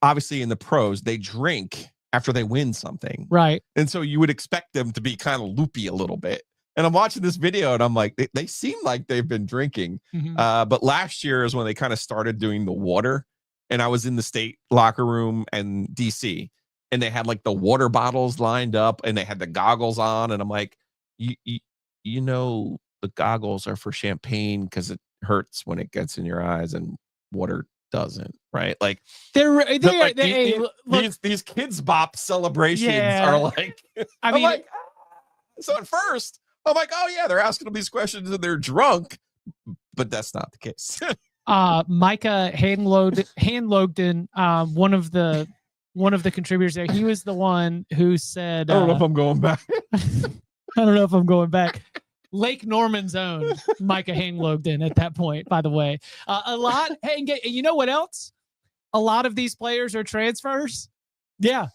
Obviously, in the pros, they drink after they win something. Right. And so you would expect them to be kind of loopy a little bit. And I'm watching this video and I'm like, they seem like they've been drinking. Mm-hmm. But last year is when they kind of started doing the water. And I was in the state locker room in DC, and they had like the water bottles lined up and they had the goggles on. And I'm like, the goggles are for champagne because it hurts when it gets in your eyes and water doesn't, right? Like these kids bop celebrations are like, so at first I'm like, oh yeah, they're asking them these questions and they're drunk, but that's not the case. Micah Hanlogden, one of the contributors there, he was the one who said, I don't know if I'm going back. I don't know if I'm going back. Lake Norman's own Micah Hanlogden at that point, by the way. A lot. Hey, you know what else? A lot of these players are transfers. Yeah.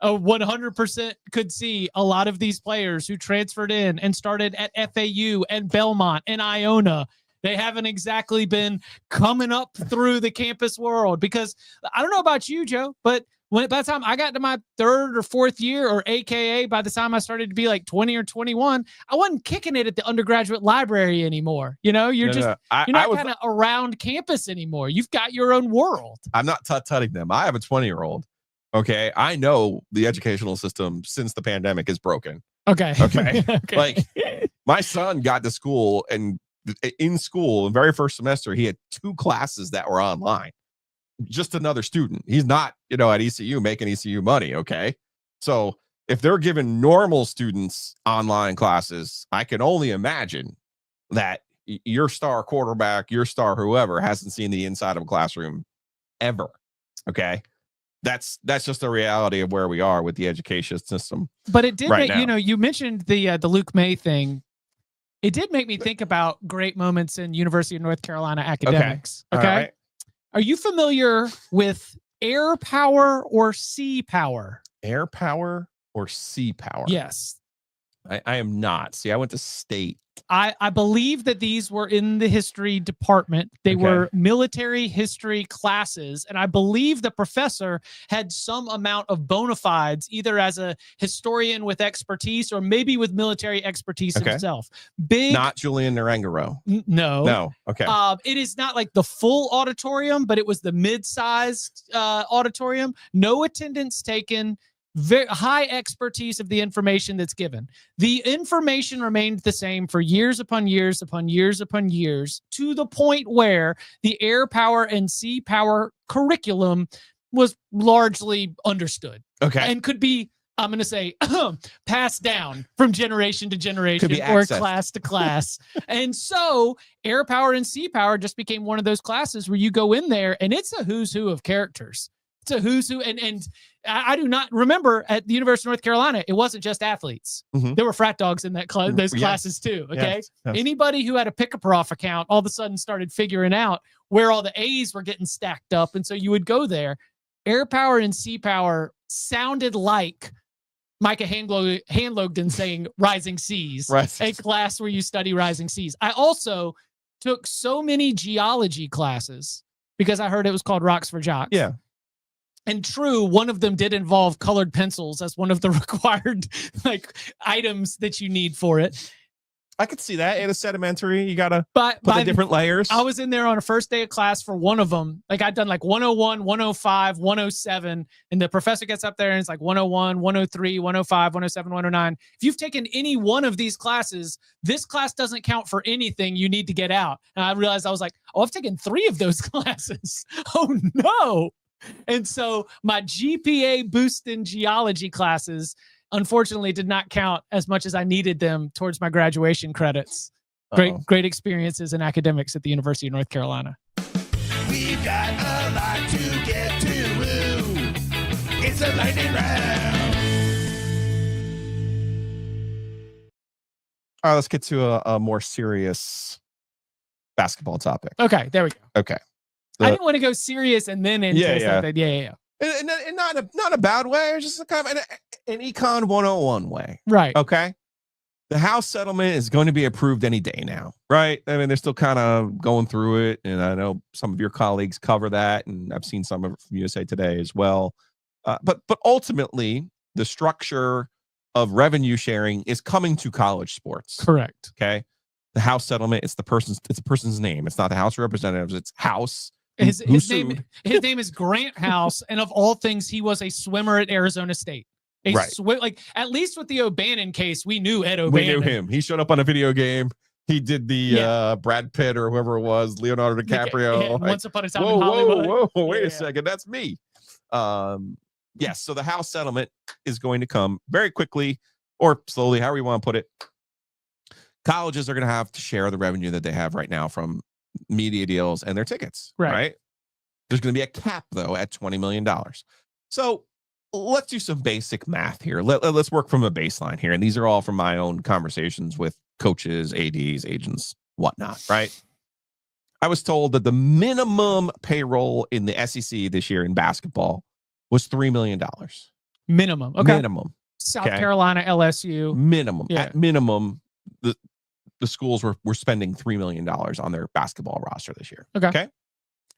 100% could see a lot of these players who transferred in and started at FAU and Belmont and Iona. They haven't exactly been coming up through the campus world, because I don't know about you, Joe, but by the time I got to my third or fourth year, or AKA by the time I started to be like 20 or 21, I wasn't kicking it at the undergraduate library anymore. You're not kind of around campus anymore. You've got your own world. I'm not tut-tutting them. I have a 20-year-old. Okay. I know the educational system since the pandemic is broken. Okay. Like my son got to school, and in school, in very first semester, he had 2 classes that were online. Just another student. He's not, at ECU making ECU money. Okay. So if they're giving normal students online classes, I can only imagine that your star quarterback, your star whoever, hasn't seen the inside of a classroom ever. Okay. That's just the reality of where we are with the education system. But it did right make, now. You mentioned the Luke May thing. It did make me think about great moments in University of North Carolina academics. Okay. Right. Are you familiar with air power or sea power? Air power or sea power? Yes. I am not. See, I went to state. I believe that these were in the history department. They were military history classes. And I believe the professor had some amount of bona fides, either as a historian with expertise or maybe with military expertise himself. Not Julian Narangaro. No. Okay. It is not like the full auditorium, but it was the mid-sized auditorium. No attendance taken. Very high expertise of the information that's given. The information remained the same for years upon years upon years upon years, to the point where the air power and sea power curriculum was largely understood. Okay. And could be I'm going to say passed down from generation to generation or accessed. class to class. And so air power and sea power just became one of those classes where you go in there and it's a who's who of characters. It's a who's who. And I do not remember at the University of North Carolina, it wasn't just athletes. Mm-hmm. There were frat dogs in that those classes too. Okay. Yes. Anybody who had a pick-a-prof account all of a sudden started figuring out where all the A's were getting stacked up. And so you would go there. Air power and sea power sounded like Micah Hanlogden saying rising seas, a class where you study rising seas. I also took so many geology classes because I heard it was called Rocks for Jocks. Yeah. And true, one of them did involve colored pencils as one of the required items that you need for it. I could see that in a sedimentary. You got to put the different layers. I was in there on a first day of class for one of them. I'd done 101, 105, 107. And the professor gets up there and it's 101, 103, 105, 107, 109. If you've taken any one of these classes, this class doesn't count for anything you need to get out. And I realized I was I've taken 3 of those classes. Oh, no. And so my GPA boost in geology classes unfortunately did not count as much as I needed them towards my graduation credits. Great experiences in academics at the University of North Carolina. We've got a lot to get to. It's a lightning round. All right, let's get to a more serious basketball topic. Okay, there we go. Okay. I didn't want to go serious and then into something. Yeah. And not a bad way, just a kind of an Econ 101 way. Right. Okay. The House settlement is going to be approved any day now, right? I mean, they're still kind of going through it. And I know some of your colleagues cover that. And I've seen some of it from USA Today as well. But ultimately, the structure of revenue sharing is coming to college sports. Correct. Okay. The House settlement, it's a person's name. It's not the House of Representatives. It's House. His name is Grant House, and of all things, he was a swimmer at Arizona State. At least with the O'Bannon case, we knew Ed O'Bannon. We knew him. He showed up on a video game. He did the Brad Pitt or whoever it was, Leonardo DiCaprio. Once upon a time in Hollywood. Whoa, wait a second, that's me. Yes, so the House settlement is going to come very quickly or slowly, however you want to put it. Colleges are going to have to share the revenue that they have right now from media deals and their tickets, right? There's going to be a cap, though, at $20 million. So let's do some basic math here. Let's work from a baseline here. And these are all from my own conversations with coaches, ADs, agents, whatnot, right? I was told that the minimum payroll in the SEC this year in basketball was $3 million. Minimum. Okay. Minimum. South Carolina, LSU. Minimum. Yeah. At minimum, the schools were spending $3 million on their basketball roster this year. Okay.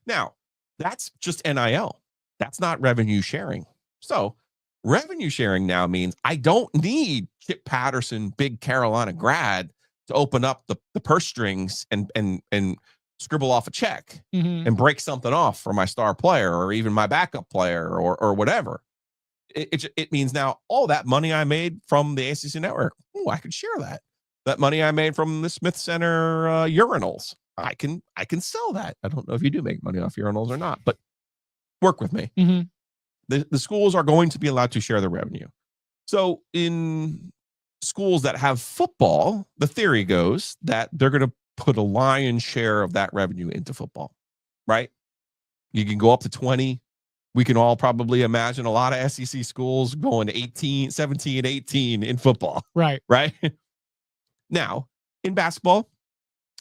Now, that's just NIL. That's not revenue sharing. So revenue sharing now means I don't need Chip Patterson, big Carolina grad, to open up the purse strings and scribble off a check and break something off for my star player or even my backup player or whatever. It means now all that money I made from the ACC network, I could share that. That money I made from the Smith Center urinals, I can sell that. I don't know if you do make money off urinals or not, but work with me. The schools are going to be allowed to share the revenue. So in schools that have football, the theory goes that they're going to put a lion's share of that revenue into football, right? You can go up to 20. We can all probably imagine a lot of SEC schools going to 18, 17, 18 in football. Right. Now, in basketball,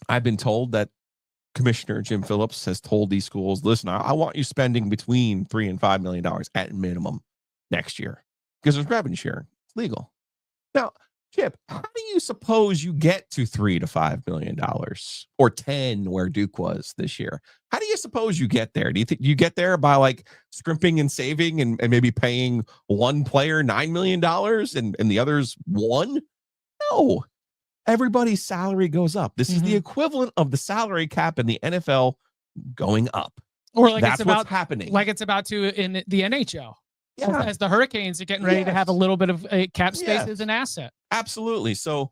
I've been told that Commissioner Jim Phillips has told these schools, listen, I want you spending between $3 and $5 million at minimum next year because there's revenue sharing. It's legal. Now, Chip, how do you suppose you get to $3 to $5 million or 10 where Duke was this year? How do you suppose you get there? Do you think you get there by scrimping and saving and maybe paying one player $9 million and the others $1 million? No. Everybody's salary goes up. This is the equivalent of the salary cap in the NFL going up. Or that's what's happening. Like it's about to in the NHL. As the Hurricanes are getting ready to have a little bit of cap space as an asset. Absolutely. So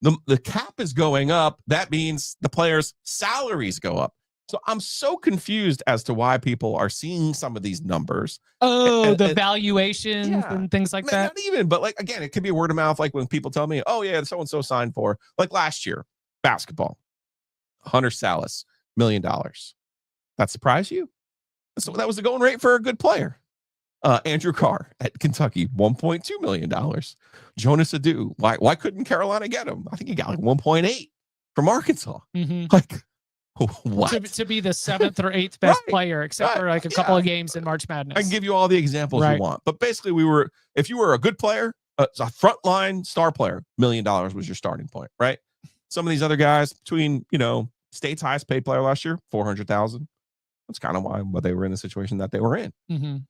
the cap is going up. That means the players' salaries go up. So I'm so confused as to why people are seeing some of these numbers. Oh, the valuations and things like that. Not even, but like, again, it could be word of mouth. Like when people tell me, oh yeah, so-and-so signed for, like last year, basketball, Hunter Salas, $1 million. That surprised you? So that was the going rate for a good player. Andrew Carr at Kentucky, $1.2 million. Jonas Adu, why couldn't Carolina get him? I think he got like 1.8 from Arkansas. Like, what? To be the 7th or 8th best player, except for like a couple of games in March Madness. I can give you all the examples you want, but basically, if you were a good player, a frontline star player, $1 million was your starting point, right? Some of these other guys, between state's highest paid player last year, $400,000. That's kind of why they were in the situation that they were in,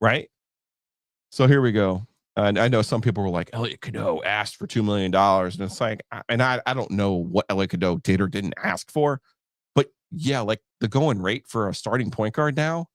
right? So here we go. And I know some people were like, Elliot Cadeau asked for $2 million. And it's like, and I don't know what Elliot Cadeau did or didn't ask for. But yeah, like the going rate for a starting point guard now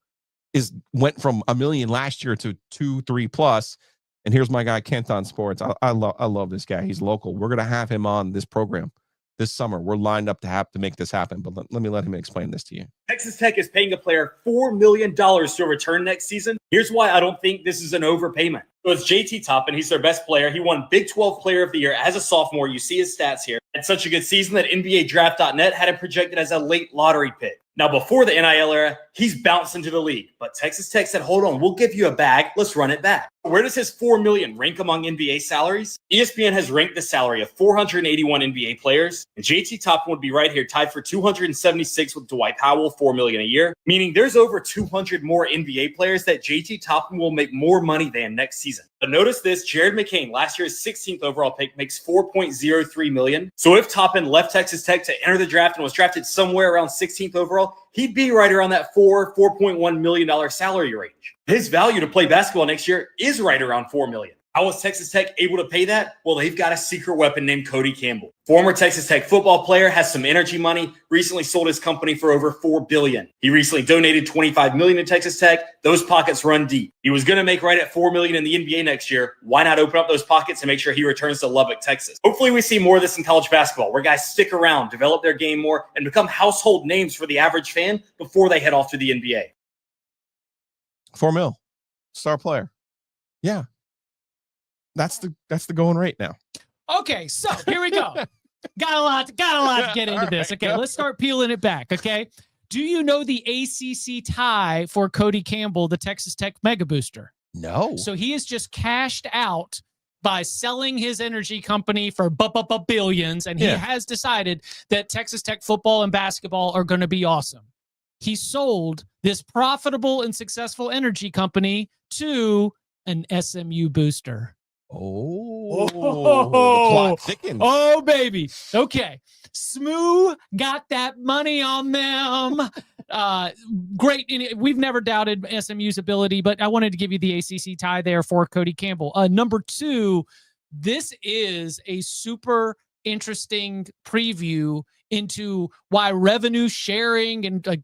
went from $1 million last year to 2-3 plus. And here's my guy, Kent on Sports. I love this guy. He's local. We're going to have him on this program this summer. We're lined up to make this happen. But let me let him explain this to you. Texas Tech is paying a player $4 million to return next season. Here's why I don't think this is an overpayment. So it's JT Toppin. He's their best player. He won Big 12 Player of the Year as a sophomore. You see his stats here. Had such a good season that NBADraft.net had him projected as a late lottery pick. Now, before the NIL era, he's bounced into the league. But Texas Tech said, hold on, we'll give you a bag. Let's run it back. Where does his $4 million rank among NBA salaries? ESPN has ranked the salary of 481 NBA players. And JT Toppin would be right here, tied for 276 with Dwight Powell, $4 million a year. Meaning there's over 200 more NBA players that JT Toppin will make more money than next season. But notice this, Jared McCain, last year's 16th overall pick, makes $4.03 million. So if Toppin left Texas Tech to enter the draft and was drafted somewhere around 16th overall, he'd be right around that $4.1 million salary range. His value to play basketball next year is right around $4 million. How was Texas Tech able to pay that? Well, they've got a secret weapon named Cody Campbell. Former Texas Tech football player, has some energy money, recently sold his company for over $4 billion. He recently donated $25 million to Texas Tech. Those pockets run deep. He was going to make right at $4 million in the NBA next year. Why not open up those pockets and make sure he returns to Lubbock, Texas? Hopefully we see more of this in college basketball, where guys stick around, develop their game more, and become household names for the average fan before they head off to the NBA. $4 million, star player. Yeah. That's the going rate now. Okay, so here we go. got a lot to get into this. Okay, let's start peeling it back. Okay, do you know the ACC tie for Cody Campbell, the Texas Tech Mega Booster? No. So he is just cashed out by selling his energy company for billions, and he has decided that Texas Tech football and basketball are going to be awesome. He sold this profitable and successful energy company to an SMU booster. The plot thickens. Oh, baby. Okay. Smooth got that money on them. Great. We've never doubted SMU's ability, but I wanted to give you the ACC tie there for Cody Campbell. Number 2, this is a super interesting preview into why revenue sharing and like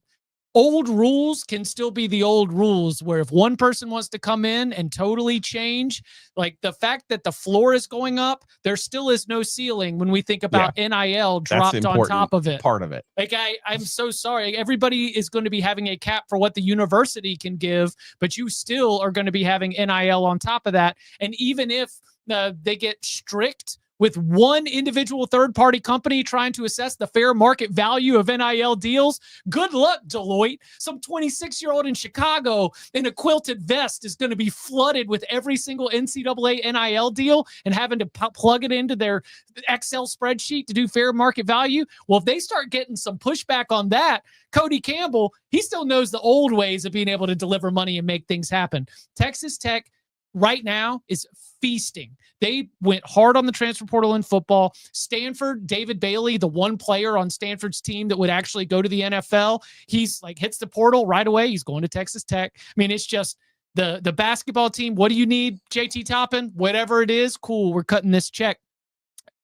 old rules can still be the old rules, where if one person wants to come in and totally change, like the fact that the floor is going up, there still is no ceiling when we think about NIL dropped on top of it. Part of it. Like I'm so sorry. Everybody is going to be having a cap for what the university can give, but you still are going to be having NIL on top of that. And even if they get strict with one individual third-party company trying to assess the fair market value of NIL deals, good luck, Deloitte. Some 26-year-old in Chicago in a quilted vest is going to be flooded with every single NCAA NIL deal and having to plug it into their Excel spreadsheet to do fair market value. Well, if they start getting some pushback on that, Cody Campbell, he still knows the old ways of being able to deliver money and make things happen. Texas Tech right now is feasting. They went hard on the transfer portal in football. Stanford, David Bailey, the one player on Stanford's team that would actually go to the NFL, he's like hits the portal right away. He's going to Texas Tech. I mean, it's just the basketball team. What do you need, JT Toppin? Whatever it is, cool. We're cutting this check.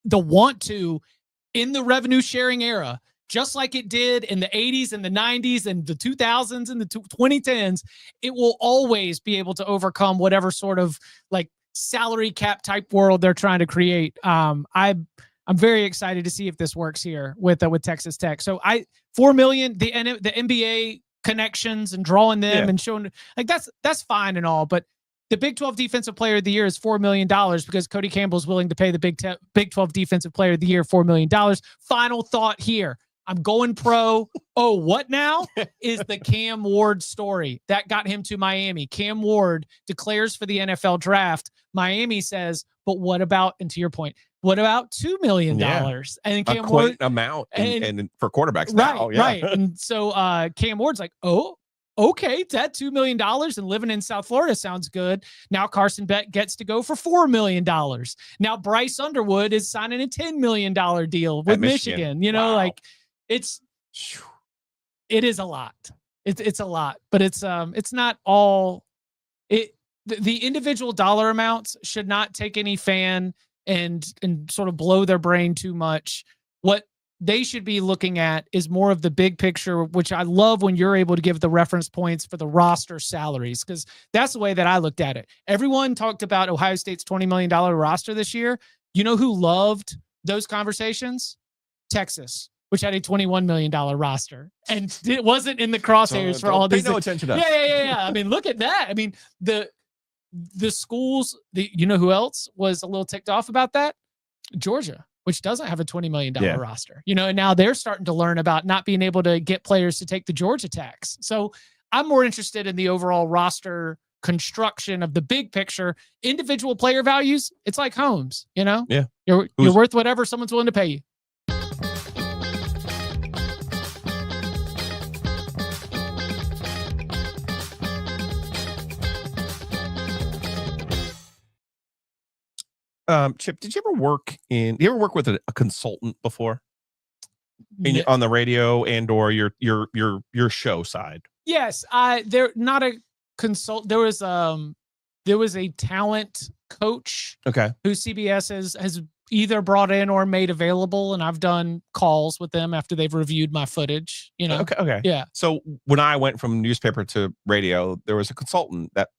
The want to in the revenue sharing era, just like it did in the 80s and the 90s and the 2000s and the 2010s, it will always be able to overcome whatever sort of like salary cap type world they're trying to create. I'm I'm very excited to see if this works here with Texas Tech. So $4 million, the NBA connections and drawing them and showing like that's fine and all, but the Big 12 Defensive Player of the Year is $4 million because Cody Campbell is willing to pay the Big 12 Defensive Player of the Year $4 million. Final thought here. I'm going pro. Oh, what now? Is the Cam Ward story. That got him to Miami. Cam Ward declares for the NFL draft. Miami says, but what about, and to your point, what about $2 million? And Cam Ward amount and for quarterbacks right, now. Right. And so Cam Ward's like, oh, okay, that $2 million and living in South Florida sounds good. Now Carson Beck gets to go for $4 million. Now Bryce Underwood is signing a $10 million deal with Michigan. You know, like it is a lot. It's a lot, but it's not all the individual dollar amounts should not take any fan and sort of blow their brain too much. What they should be looking at is more of the big picture, which I love when you're able to give the reference points for the roster salaries, because that's the way that I looked at it. Everyone talked about Ohio State's $20 million roster this year. You know who loved those conversations? Texas, which had a $21 million roster. And it wasn't in the crosshairs for all these. Pay no attention to us. Yeah. I mean, look at that. I mean, the schools, you know who else was a little ticked off about that? Georgia, which doesn't have a $20 million roster, you know, and now they're starting to learn about not being able to get players to take the Georgia tax. So I'm more interested in the overall roster construction of the big picture. Individual player values, it's like homes, you know? Yeah. You're worth whatever someone's willing to pay you. Chip, did you ever work with a consultant before on the radio and or your show side? Yes. They're not a consult. There was a talent coach. Okay. Who CBS has either brought in or made available. And I've done calls with them after they've reviewed my footage, you know? Okay. Yeah. So when I went from newspaper to radio, there was a consultant that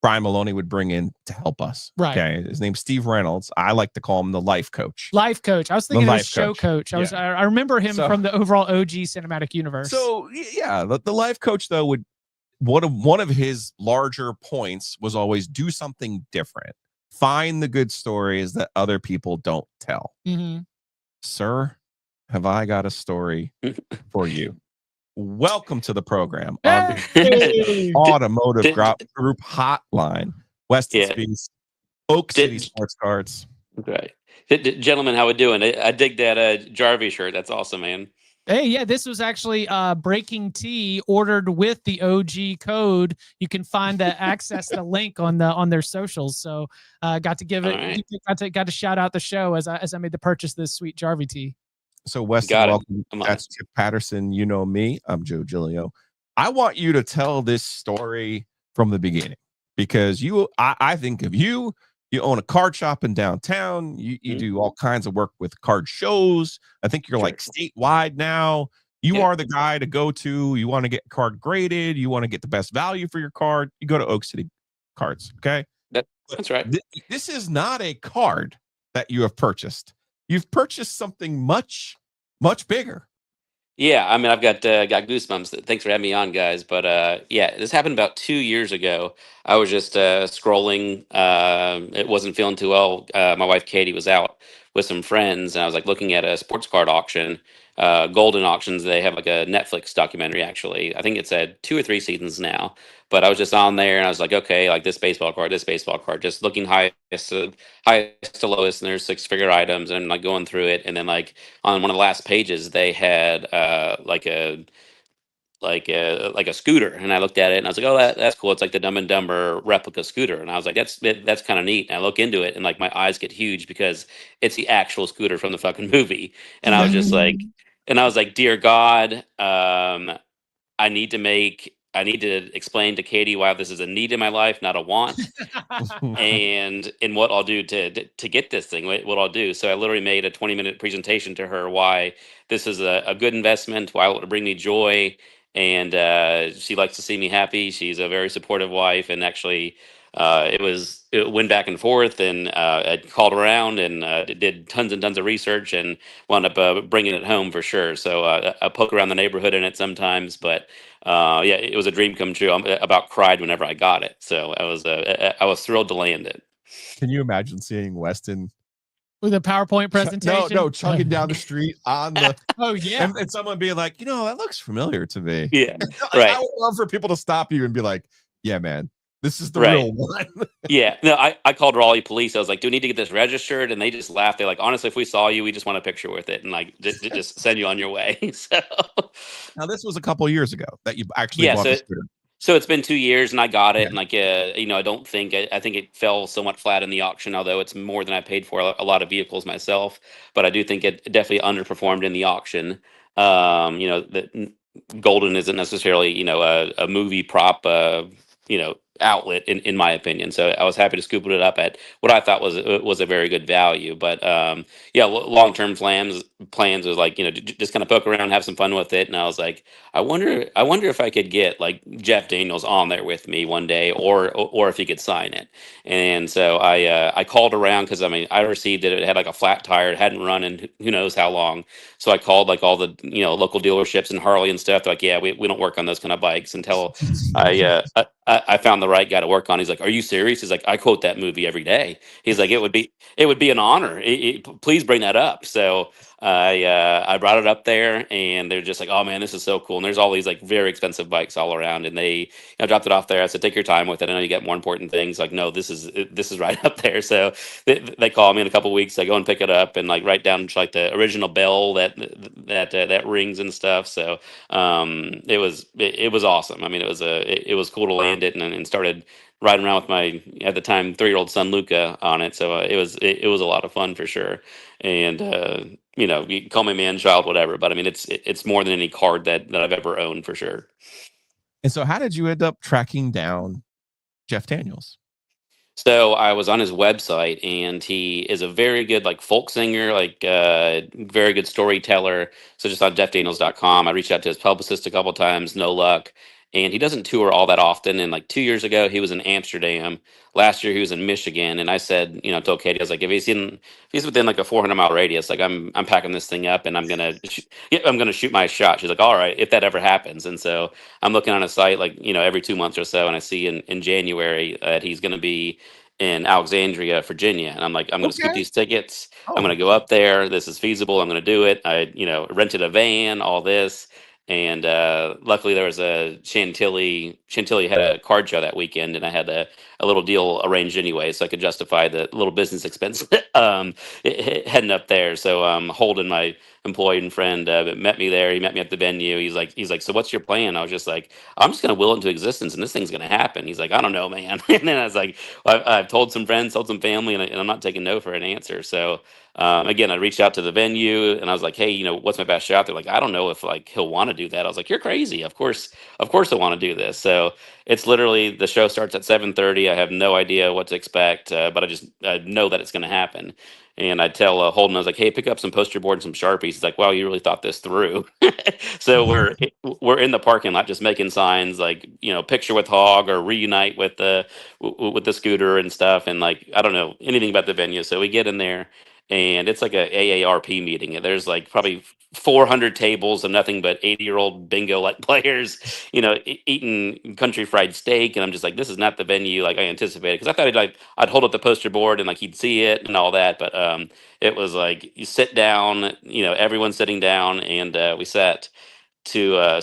Brian Maloney would bring in to help us. Right. Okay. His name's Steve Reynolds. I like to call him the life coach. Life coach. I was thinking of show coach. I remember him from the overall OG cinematic universe. So yeah, the life coach though would one of his larger points was always do something different. Find the good stories that other people don't tell. Mm-hmm. Sir, have I got a story for you? Welcome to the program on the Automotive Group Hotline, Weston Speaks, Oak City Sports Cards. Right. Gentlemen, how we doing? I dig that Jarvie shirt. That's awesome, man. Hey, yeah, this was actually Breaking Tea ordered with the OG code. You can find access the link on their socials. So got to give it, got to shout out the show as I made the purchase of this sweet Jarvie tea. So Weston, welcome. That's Chip Patterson. You know me. I'm Joe Giglio. I want you to tell this story from the beginning because I think of you. You own a card shop in downtown. You do all kinds of work with card shows. I think you're like statewide now. You are the guy to go to. You want to get a card graded. You want to get the best value for your card. You go to Oak City Cards. Okay. That's right. This is not a card that you have purchased. You've purchased something much, much bigger. Yeah, I mean, I've got goosebumps. Thanks for having me on, guys. But yeah, this happened about 2 years ago. I was just scrolling. It wasn't feeling too well. My wife Katie was out with some friends, and I was like looking at a sports card auction, Golden Auctions. They have like a Netflix documentary. Actually, I think it's had 2 or 3 seasons now. But I was just on there, and I was like, okay, like this baseball card, just looking highest to lowest, and there's 6-figure items, and like going through it, and then like on one of the last pages, they had like a scooter, and I looked at it, and I was like, oh, that's cool. It's like the Dumb and Dumber replica scooter, and I was like, that's kind of neat. And I look into it, and like my eyes get huge because it's the actual scooter from the fucking movie, and I was just like, dear God, I need to explain to Katie why this is a need in my life, not a want, and what I'll do to get this thing, what I'll do. So I literally made a 20-minute presentation to her why this is a good investment, why it will bring me joy, and she likes to see me happy. She's a very supportive wife, and actually, it went back and forth, and I called around and did tons and tons of research and wound up bringing it home for sure. So I poke around the neighborhood in it sometimes, but yeah, it was a dream come true. I about cried whenever I got it. So I was thrilled to land it. Can you imagine seeing Weston with a PowerPoint presentation? No, chugging down the street on the oh yeah, and someone being like, that looks familiar to me. Yeah, right. I would love for people to stop you and be like, yeah, man, this is the real one. Yeah, no, I called Raleigh police. I was like, do we need to get this registered? And they just laughed. They're like, honestly, if we saw you, we just want a picture with it and like just send you on your way. So now this was a couple years ago that you actually bought the scooter. So it's been 2 years and I got it. And like, I don't think, I think it fell somewhat flat in the auction, although it's more than I paid for a lot of vehicles myself. But I do think it definitely underperformed in the auction. The Golden isn't necessarily, a movie prop, outlet in my opinion. So I was happy to scoop it up at what I thought was a very good value. But long-term plans was like, just kind of poke around, have some fun with it. And I was like, I wonder if I could get like Jeff Daniels on there with me one day, or if he could sign it. And so I called around because I received it. It had like a flat tire. It hadn't run in who knows how long. So I called like all the local dealerships in Harley and stuff. They're like, yeah, we don't work on those kind of bikes until I found the right guy to work on. He's like, are you serious? He's like, I quote that movie every day. He's like, it would be an honor. Please bring that up. So I brought it up there, and they're just like, oh man, this is so cool. And there's all these like very expensive bikes all around, and they dropped it off there. I said, take your time with it. I know you get more important things. Like, no, this is right up there. So they call me in a couple of weeks. I go and pick it up and like write down like the original bell that rings and stuff. So it was awesome. I mean, it was cool to land it and started riding around with my, at the time, 3-year-old son Luca on it. So it was a lot of fun for sure. And you can call me man child, whatever, but I mean it's more than any card that I've ever owned for sure. And so how did you end up tracking down Jeff Daniels? So I was on his website, and he is a very good like folk singer, like very good storyteller. So just on jeffdaniels.com, I reached out to his publicist a couple times, no luck. And he doesn't tour all that often. And like 2 years ago, he was in Amsterdam. Last year, he was in Michigan. And I said, told Katie, I was like, if he's within like a 400-mile radius, like I'm packing this thing up and I'm gonna shoot my shot. She's like, all right, if that ever happens. And so I'm looking on a site like every 2 months or so, and I see in January that he's gonna be in Alexandria, Virginia. And I'm like, I'm gonna scoop these tickets. I'm gonna go up there. This is feasible. I'm gonna do it. I rented a van, all this. And luckily there was a Chantilly had a card show that weekend, and I had a little deal arranged anyway, so I could justify the little business expense heading up there. So Holden, my employee and friend, met me there. He met me at the venue. He's like, so what's your plan? I was just like, I'm just gonna will it into existence, and this thing's gonna happen. He's like, I don't know, man. And then I was like, I've told some friends, told some family, and I'm not taking no for an answer. So again, I reached out to the venue and I was like, hey, what's my best shot? They're like, I don't know if like he'll want to do that. I was like, you're crazy. Of course he'll want to do this. So it's literally, the show starts at 7:30. I have no idea what to expect, but I know that it's going to happen. And I tell Holden, I was like, hey, pick up some poster board and some Sharpies. He's like, wow, you really thought this through. So we're in the parking lot just making signs like, picture with Hog or reunite with the scooter and stuff. And like, I don't know anything about the venue. So we get in there, and it's like a AARP meeting. There's like probably 400 tables of nothing but 80-year-old bingo like players, eating country fried steak. And I'm just like, this is not the venue like I anticipated, because I thought I'd hold up the poster board and like he'd see it and all that. But it was like, you sit down, everyone's sitting down, and we sat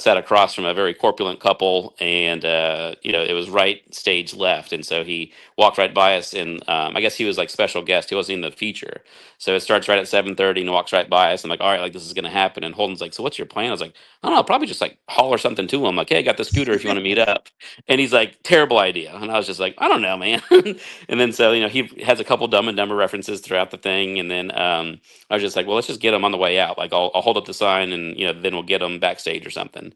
across from a very corpulent couple, and it was right stage left, and so he walked right by us, and I guess he was like special guest. He wasn't in the feature, so it starts right at 7:30 and walks right by us. I'm like, all right, like this is gonna happen. And Holden's like, so what's your plan? I was like, I don't know, probably just like holler something to him, like, hey, I got the scooter if you want to meet up. And he's like, terrible idea. And I was just like, I don't know, man. And then so he has a couple Dumb and Dumber references throughout the thing, and then I was just like, well, let's just get him on the way out. Like I'll hold up the sign, and then we'll get him backstage or something.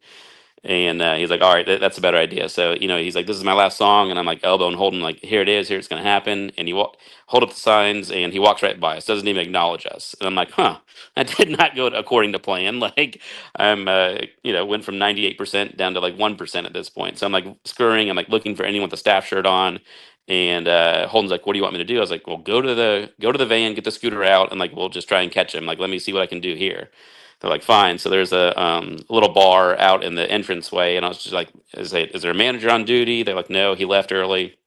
And he's like, all right, that's a better idea. So, he's like, this is my last song. And I'm like, elbow and holding, like, here it is. Here it's going to happen. And he hold up the signs and he walks right by us, doesn't even acknowledge us. And I'm like, huh, that did not go according to plan. Like, I'm, went from 98% down to like 1% at this point. So I'm like scurrying. I'm like looking for anyone with a staff shirt on. And Holden's like, what do you want me to do? I was like, well, go to the van, get the scooter out, and like we'll just try and catch him. Like, let me see what I can do here. They're like, fine. So there's a little bar out in the entranceway, and I was just like, is there a manager on duty? They're like, no, he left early.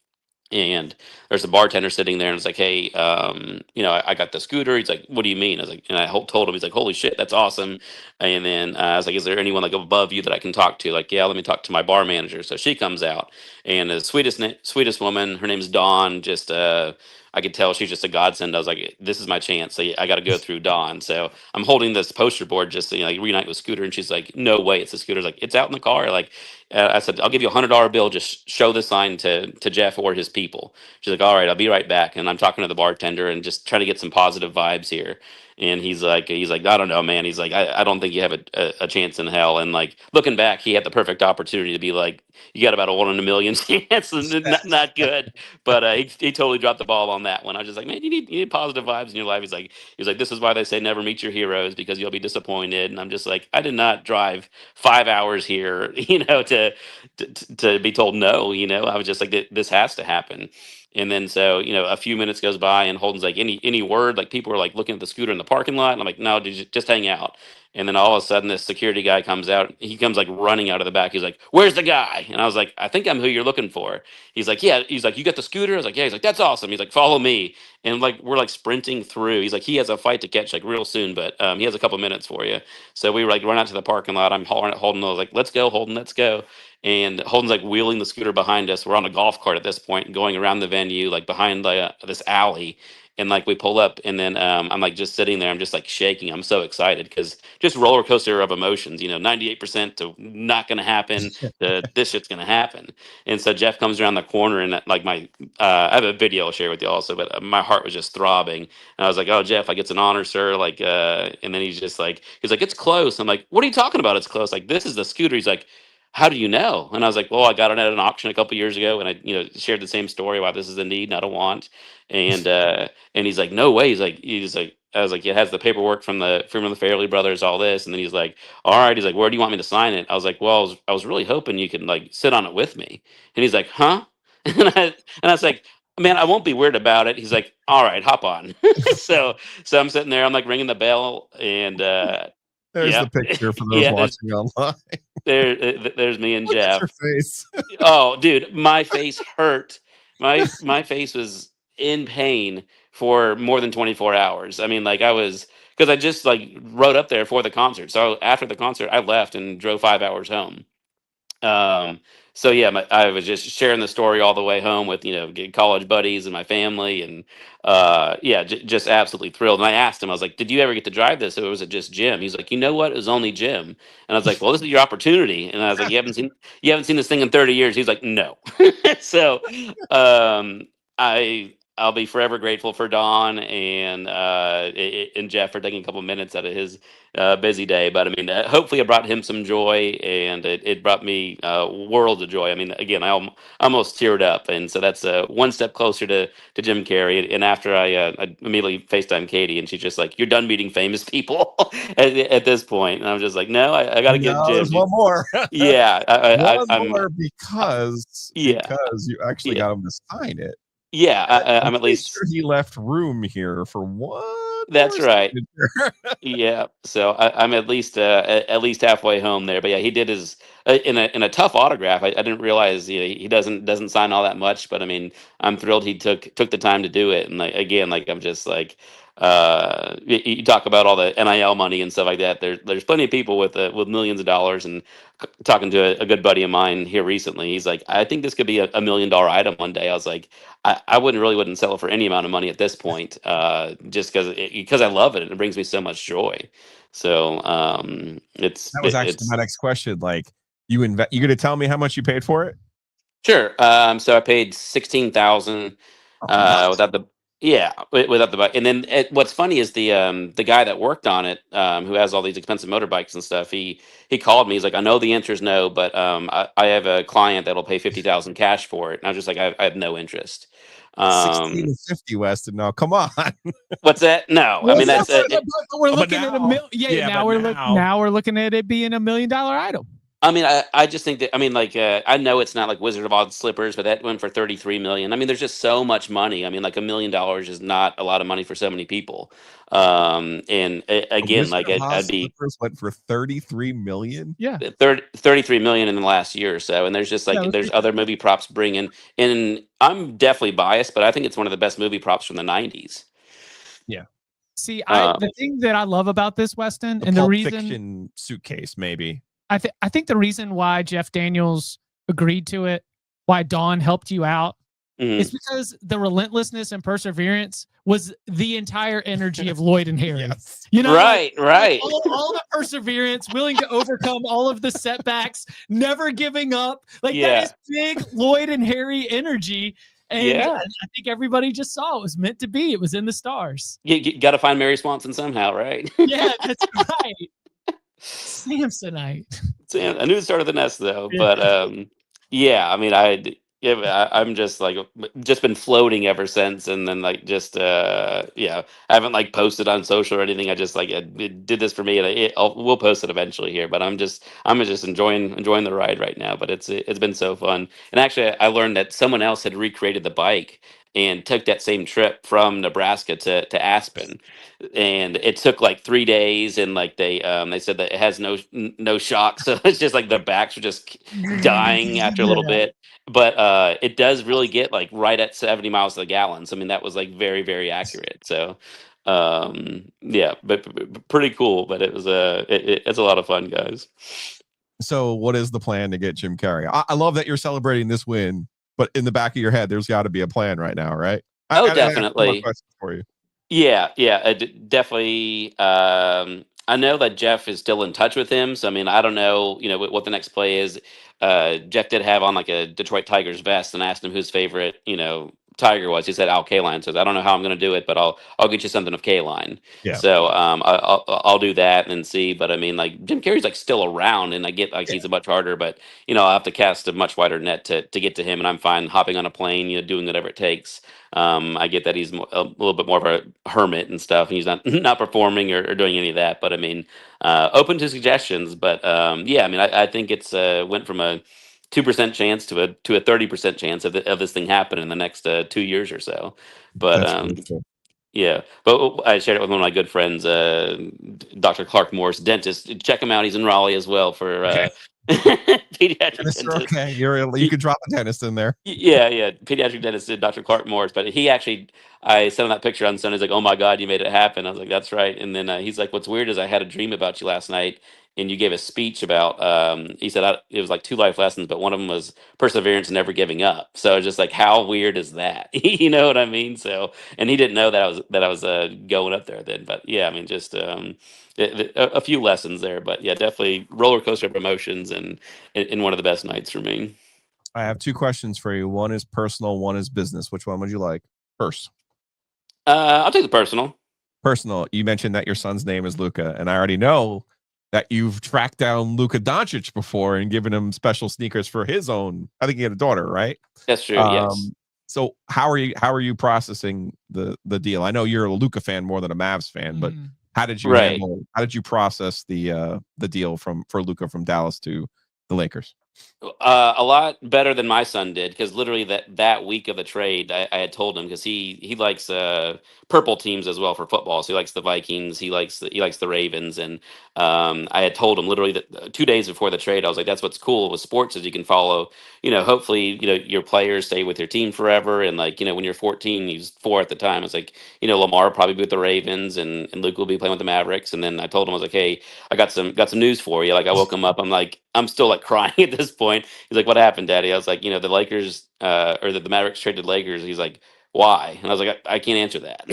And there's a bartender sitting there, and it's like, hey, I got the scooter. He's like, what do you mean? I was like, and I told him, he's like, holy shit, that's awesome. And then I was like, is there anyone like above you that I can talk to? Like, yeah, let me talk to my bar manager. So she comes out, and the sweetest woman, her name's Dawn. Just I could tell she's just a godsend. I was like, this is my chance. So I got to go through Dawn. So I'm holding this poster board, just like reunite with Scooter, and she's like, no way, it's the Scooter. Like, it's out in the car. Like, I said, I'll give you $100 bill. Just show the sign to Jeff or his people. She's like, all right, I'll be right back. And I'm talking to the bartender and just trying to get some positive vibes here. And he's like, I don't know, man. He's like, I don't think you have a chance in hell. And like looking back, he had the perfect opportunity to be like, you got about a 1 in a million chance. Not good. But he totally dropped the ball on that one. I was just like, man, you need positive vibes in your life. He's like, this is why they say never meet your heroes, because you'll be disappointed. And I'm just like, I did not drive 5 hours here, to be told no. I was just like, this has to happen. And then so, a few minutes goes by, and Holden's like, any word? Like, people are like looking at the scooter in the parking lot. And I'm like, no, dude, just hang out. And then all of a sudden, this security guy comes out. He comes like running out of the back. He's like, where's the guy? And I was like, I think I'm who you're looking for. He's like, yeah. He's like, you got the scooter? I was like, yeah. He's like, that's awesome. He's like, follow me. And like, we're like sprinting through. He's like, he has a fight to catch like real soon, but he has a couple minutes for you. So we were like, run out to the parking lot. I'm hollering at Holden. I was like, let's go, Holden, let's go. And Holden's like wheeling the scooter behind us. We're on a golf cart at this point, going around the venue, like behind this alley. And like we pull up, and then I'm like just sitting there. I'm just like shaking. I'm so excited because just roller coaster of emotions. 98% to not going to happen. To this shit's going to happen. And so Jeff comes around the corner, and like I have a video I'll share with you also, but my heart was just throbbing. And I was like, oh, Jeff, like it's an honor, sir. Like, and then he's like, it's close. I'm like, what are you talking about? It's close. Like, this is the scooter. He's like, how do you know? And I was like, well, I got it at an auction a couple years ago, and I, shared the same story about this is a need, not a want. And he's like, no way. He's like, I was like, it has the paperwork from the Fairley brothers, all this. And then he's like, all right. He's like, where do you want me to sign it? I was like, well, I was really hoping you could like sit on it with me. And he's like, huh? And I was like, man, I won't be weird about it. He's like, all right, hop on. so I'm sitting there, I'm like ringing the bell, and there's the picture for those watching online. There's me and Look Jeff. at your face. Oh, dude, my face hurt. My face was in pain for more than 24 hours. I mean, like because I just like rode up there for the concert. So after the concert, I left and drove 5 hours home. So yeah, I was just sharing the story all the way home with college buddies and my family, and just absolutely thrilled. And I asked him, I was like, "Did you ever get to drive this, or was it just Jim?" He's like, "You know what? It was only Jim." And I was like, "Well, this is your opportunity." And I was like, "You haven't seen this thing in 30 years." He's like, "No." So I'll be forever grateful for Don and Jeff for taking a couple minutes out of his busy day. But I mean, hopefully, it brought him some joy, and it brought me worlds of joy. I mean, again, I almost teared up, and so that's one step closer to Jim Carrey. And after I immediately FaceTime Katie, and she's just like, "You're done meeting famous people at this point." And I'm just like, "No, I got to give Jim there's one more." Yeah, one more because you actually got him to sign it. Yeah, I'm at least sure he left room here for one. That's right. Yeah, so I'm at least halfway home there. But yeah, he did his in a tough autograph. I didn't realize he doesn't sign all that much. But I mean, I'm thrilled he took the time to do it. And like I'm just like you talk about all the NIL money and stuff like that. There's plenty of people with millions of dollars. And talking to a good buddy of mine here recently, he's like, I think this could be a $1 million item one day. I was like, I wouldn't sell it for any amount of money at this point, just because I love it and it brings me so much joy. So that was actually my next question. Like, you going to tell me how much you paid for it? Sure. So I paid $16,000 without Yeah, without the bike. And then what's funny is the guy that worked on it, who has all these expensive motorbikes and stuff. He called me. He's like, I know the answer is no, but I have a client that'll pay 50,000 cash for it. And I was just like, I have no interest. 1650 Weston. No, come on. What's that? No, I mean that's we're looking at now we're looking at it being $1 million item. I mean, I just think that, I mean, like, I know it's not like Wizard of Oz slippers, but that went for 33 million. I mean, there's just so much money. I mean, like $1 million is not a lot of money for so many people. And again, like I'd be slippers went for 33 million. Yeah. 33 million in the last year or so. And there's just like, there's other movie props bringing, and I'm definitely biased, but I think it's one of the best movie props from the 90s. Yeah. See, the thing that I love about this, Weston, and the reason Fiction suitcase, maybe. I think the reason why Jeff Daniels agreed to it, why Dawn helped you out, is because the relentlessness and perseverance was the entire energy of Lloyd and Harry. Yes. You know, right. All the perseverance, willing to overcome all of the setbacks, never giving up. Like that is big Lloyd and Harry energy. And I think everybody just saw it was meant to be. It was in the stars. You got to find Mary Swanson somehow, right? Yeah, that's right. Samsonite. I knew the start of the nest though, but I mean, I'm just like been floating ever since, and then like just I haven't like posted on social or anything. I just like it did this for me, and we'll post it eventually here. But I'm just enjoying the ride right now. But it's been so fun, and actually I learned that someone else had recreated the bike and took that same trip from Nebraska to Aspen, and it took like 3 days, and like they said that it has no shock, so it's just like the backs are just dying after a little bit, but it does really get like right at 70 miles to the gallon. So I mean that was like very, very accurate. So but pretty cool. But it was it's a lot of fun, guys. So what is the plan to get Jim Carrey? I love that you're celebrating this win, but in the back of your head, there's got to be a plan right now, right? Definitely. I have questions for you. Yeah, definitely. I know that Jeff is still in touch with him, so I mean, I don't know, what the next play is. Jeff did have on like a Detroit Tigers vest, and asked him whose favorite, Tiger was. He said Al Kaline. Says I don't know how I'm going to do it, but I'll get you something of Kaline. Yeah. So I'll do that and see. But I mean, like Jim Carrey's like still around, and I get like he's a much harder, but I'll have to cast a much wider net to get to him, and I'm fine hopping on a plane, doing whatever it takes. I get that he's a little bit more of a hermit and stuff, and he's not performing or doing any of that. But I mean, open to suggestions. But I mean, I think it's went from a 2% chance to a 30% chance of this thing happening in the next 2 years or so. But but I shared it with one of my good friends, Dr. Clark Morris, dentist. Check him out; he's in Raleigh as well for pediatric dentist. Okay, you could drop a dentist in there. Yeah, pediatric dentist, Dr. Clark Morris. But he actually, I sent him that picture on Sunday. He's like, "Oh my God, you made it happen." I was like, "That's right." And then he's like, "What's weird is I had a dream about you last night, and you gave a speech about." He said it was like 2 life lessons, but one of them was perseverance and never giving up. So just like, how weird is that? You know what I mean? So, and he didn't know that I was going up there then. But yeah, I mean, just a few lessons there. But yeah, definitely roller coaster of emotions, and one of the best nights for me. I have 2 questions for you. One is personal, one is business. Which one would you like first? I'll take the personal. Personal. You mentioned that your son's name is Luka, and I already know that you've tracked down Luka Doncic before and given him special sneakers for his own. I think he had a daughter, right? That's true. Yes. So how are you processing the deal? I know you're a Luka fan more than a Mavs fan, but how did you how did you process the deal for Luka from Dallas to the Lakers? A lot better than my son did, because literally that week of the trade, I had told him, because he likes purple teams as well for football. So he likes the Vikings, he likes the Ravens, and I had told him literally that 2 days before the trade, I was like, that's what's cool with sports, is you can follow, hopefully your players stay with your team forever, and like when you're 14, he was 4 at the time. It's like Lamar will probably be with the Ravens, and Luke will be playing with the Mavericks. And then I told him, I was like, hey, I got some news for you. Like I woke him up, I'm still like crying at this point. He's like, what happened, Daddy? I was like, the Lakers or the Mavericks traded Lakers. He's like, why? And I was like, I can't answer that.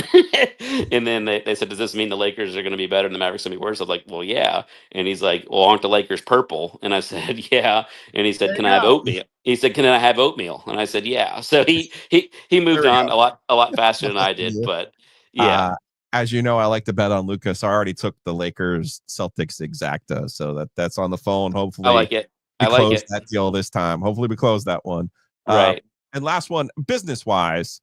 And then they said, does this mean the Lakers are going to be better and the Mavericks going to be worse? I was like, well, yeah. And he's like, well, aren't the Lakers purple? And I said, yeah. And he said, There you can I have go. oatmeal? He said, can I have oatmeal? And I said, yeah. So he moved on a lot faster than I did. But yeah. As you know, I like to bet on Lucas. I already took the Lakers Celtics exacta, so that's on the phone. Hopefully, I like it. We I like close it. that deal this time. Hopefully, we close that one. Right. And last one, business wise.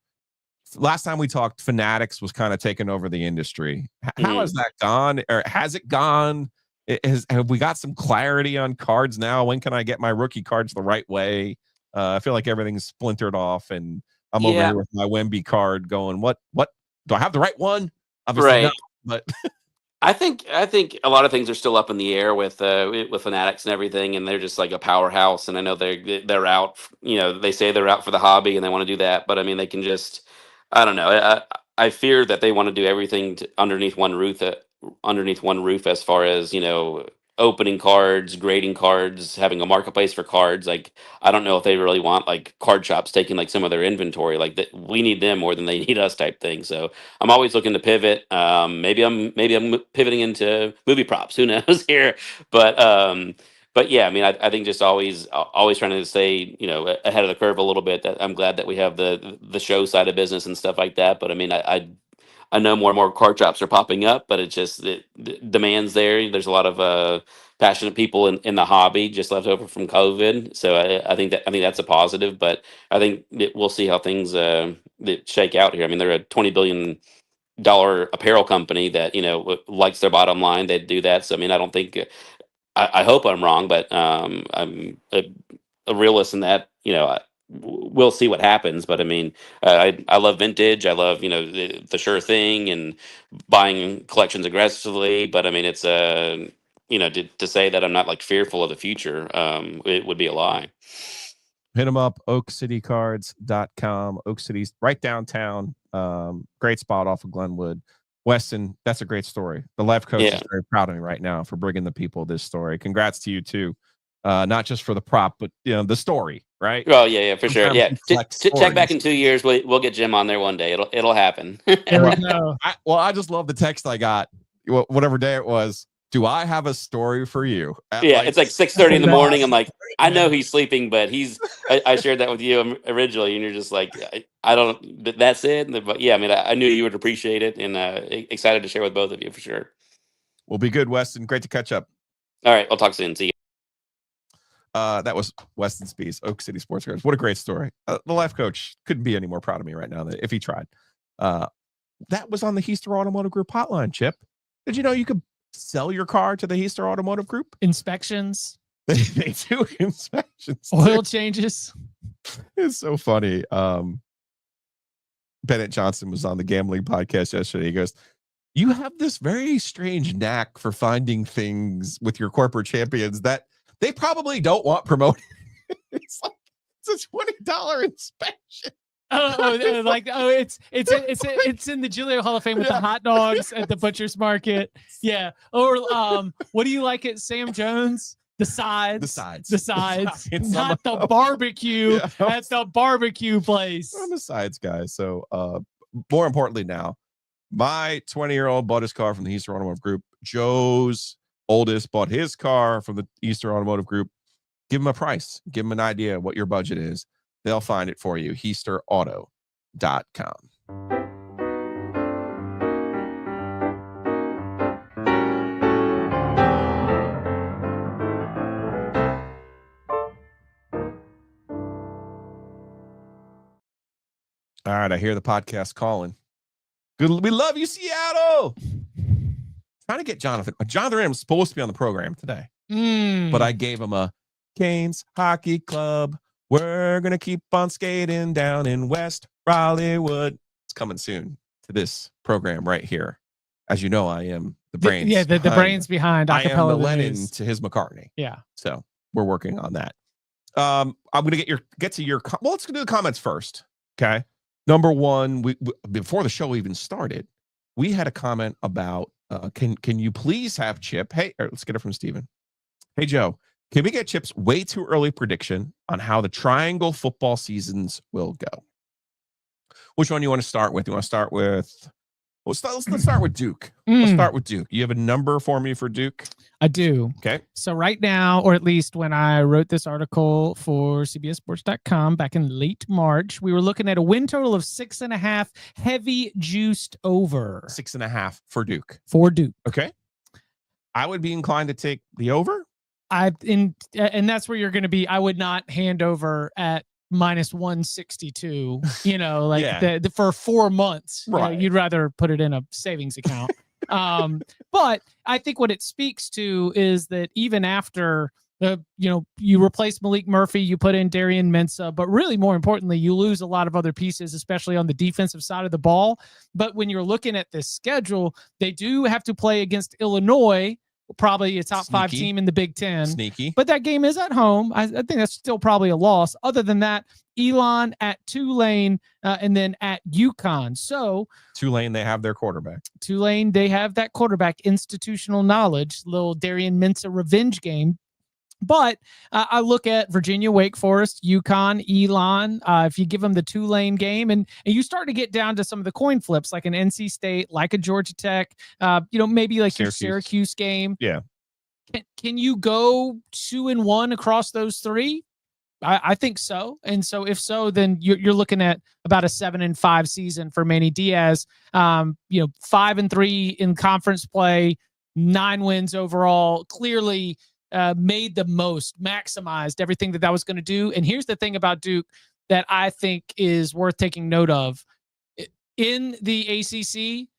Last time we talked, Fanatics was kind of taking over the industry. How has that gone, or has it gone? Have we got some clarity on cards now? When can I get my rookie cards the right way? I feel like everything's splintered off, and I'm over here with my Wemby card going, what do I have the right one? Obviously not, but I think a lot of things are still up in the air with Fanatics and everything, and they're just like a powerhouse. And I know they're out. You know, they say they're out for the hobby and they want to do that, but I mean, they can just, I don't know. I fear that they want to do everything underneath one roof. As far as, you know, opening cards, grading cards, having a marketplace for cards. Like, I don't know if they really want like card shops taking like some of their inventory. Like that, we need them more than they need us type thing. So I'm always looking to pivot. Maybe I'm pivoting into movie props. Who knows here? But yeah, I mean, I think just always trying to stay, you know, ahead of the curve a little bit. That I'm glad that we have the show side of business and stuff like that. But I mean, I know more and more card shops are popping up, but it's just the demand's there. There's a lot of passionate people in the hobby just left over from COVID. So I think that's a positive. But I think we'll see how things that shake out here. I mean, they're a $20 billion apparel company that, you know, likes their bottom line. They do that. So I mean, I don't think. I hope I'm wrong, but I'm a realist in that, you know, we'll see what happens. But I mean, I love vintage. I love, you know, the sure thing and buying collections aggressively. But I mean, it's you know, to say that I'm not like fearful of the future, it would be a lie. Hit them up, oakcitycards.com. Oak City's right downtown. Great spot off of Glenwood. Weston, that's a great story. The life coach is very proud of me right now for bringing the people this story. Congrats to you too. Not just for the prop, but, you know, the story, right? Oh yeah, for sure. Yeah, check back in 2 years. We'll get Jim on there one day. It'll happen. I just love the text I got, whatever day it was. Do I have a story for you? It's like 6:30 in the morning. I'm like, I know he's sleeping, but I shared that with you originally, and you're just like, I don't. That's it. But yeah, I mean, I knew you would appreciate it, and excited to share with both of you for sure. We'll be good, Weston. Great to catch up. All right, I'll talk soon. See you. That was Weston Spees, Oak City Sports Cards. What a great story. The life coach couldn't be any more proud of me right now if he tried. That was on the Heister Automotive Group hotline, Chip. Did you know you could sell your car to the Heister Automotive Group? Inspections. They do inspections. Oil changes. It's so funny. Bennett Johnson was on the gambling podcast yesterday. He goes, you have this very strange knack for finding things with your corporate champions that they probably don't want promoted. It's like, it's a $20 inspection. It's in the Giglio Hall of Fame with the hot dogs at the butcher's market. Yeah. Or what do you like at Sam Jones? The sides. Not the barbecue at the barbecue place. On the sides, guys. So more importantly now, my 20-year-old bought his car from the Heister Automotive Group. Joe's oldest bought his car from the Heister Automotive Group. Give him a price. Give him an idea what your budget is. They'll find it for you. HeisterAuto.com. All right, I hear the podcast calling. Good, we love you, Seattle. Trying to get Jonathan. Jonathan Rams supposed to be on the program today, but I gave him a Canes Hockey Club. We're gonna keep on skating down in West Raleighwood. It's coming soon to this program right here. As you know, I am the brains. The brains behind. I am the Lennon to his McCartney. Yeah. So we're working on that. I'm gonna get to your. Well, let's do the comments first. Okay. Number one, we before the show even started, we had a comment about can you please have Chip? Hey, let's get it from Steven. Hey Joe, can we get Chip's way too early prediction on how the triangle football seasons will go? Which one you want to start with? You want to start with? Let's start with Duke. Let's start with Duke. You have a number for me for Duke? I do. Okay. So right now, or at least when I wrote this article for CBSSports.com back in late March, we were looking at a win total of 6.5, heavy juiced over. 6.5 for Duke. For Duke. Okay. I would be inclined to take the over. And that's where you're going to be. I would not hand over at minus 162, for 4 months. Right. You'd rather put it in a savings account. But I think what it speaks to is that even after you replace Malik Murphy, you put in Darian Mensah, but really more importantly, you lose a lot of other pieces, especially on the defensive side of the ball. But when you're looking at this schedule, they do have to play against Illinois, probably a top 5 team in the Big Ten. Sneaky. But that game is at home. I think that's still probably a loss. Other than that, Elon at Tulane and then at UConn. So Tulane, they have their quarterback. Tulane, they have that quarterback, institutional knowledge, little Darian Mensah revenge game. But I look at Virginia, Wake Forest, UConn, Elon. If you give them the Tulane game, and you start to get down to some of the coin flips, like an NC State, like a Georgia Tech, maybe like your Syracuse game. Yeah. Can you go 2-1 across those 3? I think so. And so if so, then you're looking at about a 7-5 season for Manny Diaz. 5-3 in conference play, 9 wins overall. Clearly. Made the most, maximized everything that was going to do. And here's the thing about Duke that I think is worth taking note of. In the ACC,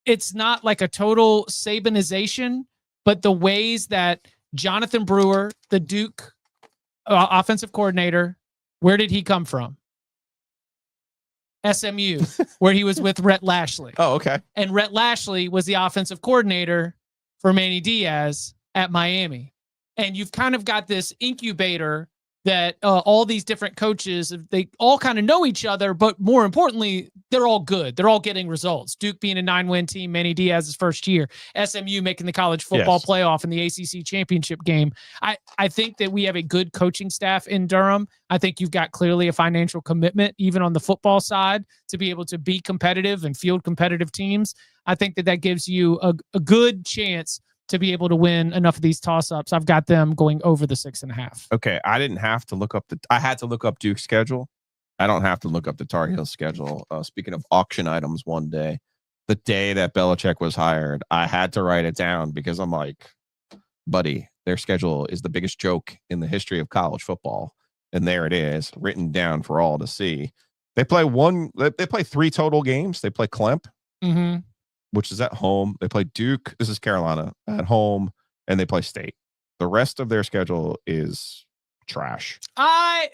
it's not like a total Sabanization, but the ways that Jonathan Brewer, the Duke offensive coordinator, where did he come from? SMU, where he was with Rhett Lashley. Oh, okay. And Rhett Lashley was the offensive coordinator for Manny Diaz at Miami. And you've kind of got this incubator that all these different coaches, they all kind of know each other, but more importantly, they're all good. They're all getting results. Duke being a 9-win team, Manny Diaz's first year, SMU making the college football playoff in the ACC championship game. I think that we have a good coaching staff in Durham. I think you've got clearly a financial commitment, even on the football side, to be able to be competitive and field competitive teams. I think that gives you a good chance to be able to win enough of these toss-ups. I've got them going over the 6.5. Okay. I didn't have to look up I had to look up Duke's schedule. I don't have to look up the Tar Heels schedule. Speaking of auction items, one day, the day that Belichick was hired, I had to write it down because I'm like, buddy, their schedule is the biggest joke in the history of college football. And there it is, written down for all to see. They play 3 total games. They play Clemp. Mm-hmm. Which is at home. They play Duke. This is Carolina at home, and they play State. The rest of their schedule is trash. I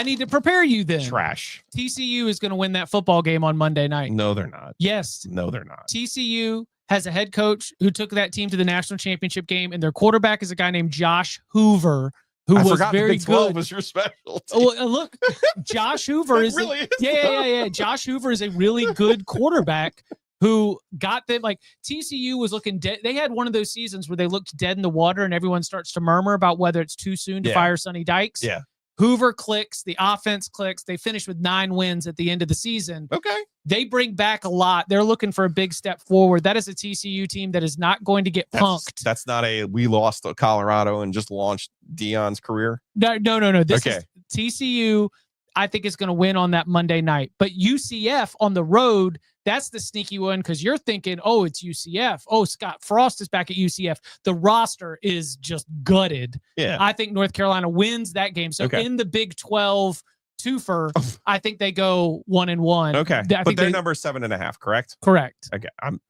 need to prepare you then. Trash. TCU is going to win that football game on Monday night. No, they're not. Yes. No, they're not. TCU has a head coach who took that team to the national championship game, and their quarterback is a guy named Josh Hoover, who was very good. Was your specialty. Oh, look, Josh Hoover is really is. Yeah. Josh Hoover is a really good quarterback who got them. Like, TCU was looking dead. They had one of those seasons where they looked dead in the water and everyone starts to murmur about whether it's too soon to fire Sonny Dykes. Yeah. Hoover clicks, the offense clicks. They finish with 9 wins at the end of the season. Okay. They bring back a lot. They're looking for a big step forward. That is a TCU team that is not going to get punked. That's not we lost to Colorado and just launched Dion's career. No. This is TCU. I think is going to win on that Monday night. But UCF on the road, that's the sneaky one because you're thinking, oh, it's UCF. Oh, Scott Frost is back at UCF. The roster is just gutted. Yeah. I think North Carolina wins that game. So in the Big 12 twofer, I think they go 1-1. Okay. But their number is 7.5, correct? Correct. Okay. I'm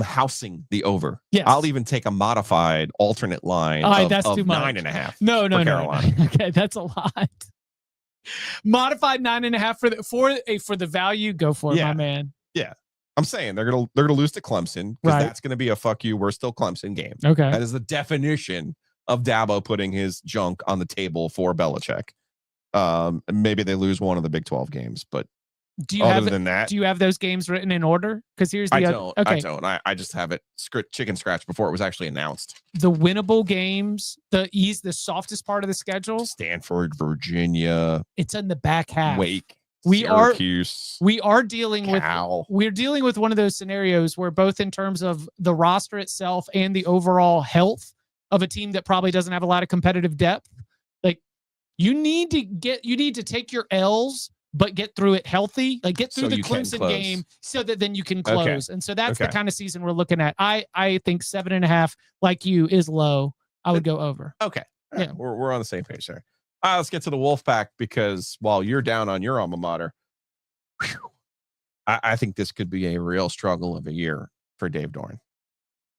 housing the over. Yes. I'll even take a modified alternate line of too much. 9.5. No. Carolina. Okay, that's a lot. Modified 9.5 for the value. Go for it, my man. Yeah. I'm saying they're gonna lose to Clemson because that's gonna be a fuck you, we're still Clemson game. Okay. That is the definition of Dabo putting his junk on the table for Belichick. Maybe they lose one of the Big 12 games, but do you have those games written in order? Because here's the I don't. I just have it chicken scratch before it was actually announced. The winnable games, the softest part of the schedule. Stanford, Virginia. It's in the back half. Wake. Syracuse, we're dealing with one of those scenarios where both in terms of the roster itself and the overall health of a team that probably doesn't have a lot of competitive depth. Like you need to take your L's, but get through it healthy, like get through the Clemson game so that then you can close. And so that's the kind of season we're looking at. I think 7.5, like you, is low. I would go over. Okay. Yeah. We're on the same page there. All right, let's get to the Wolfpack, because while you're down on your alma mater, I think this could be a real struggle of a year for Dave Doran.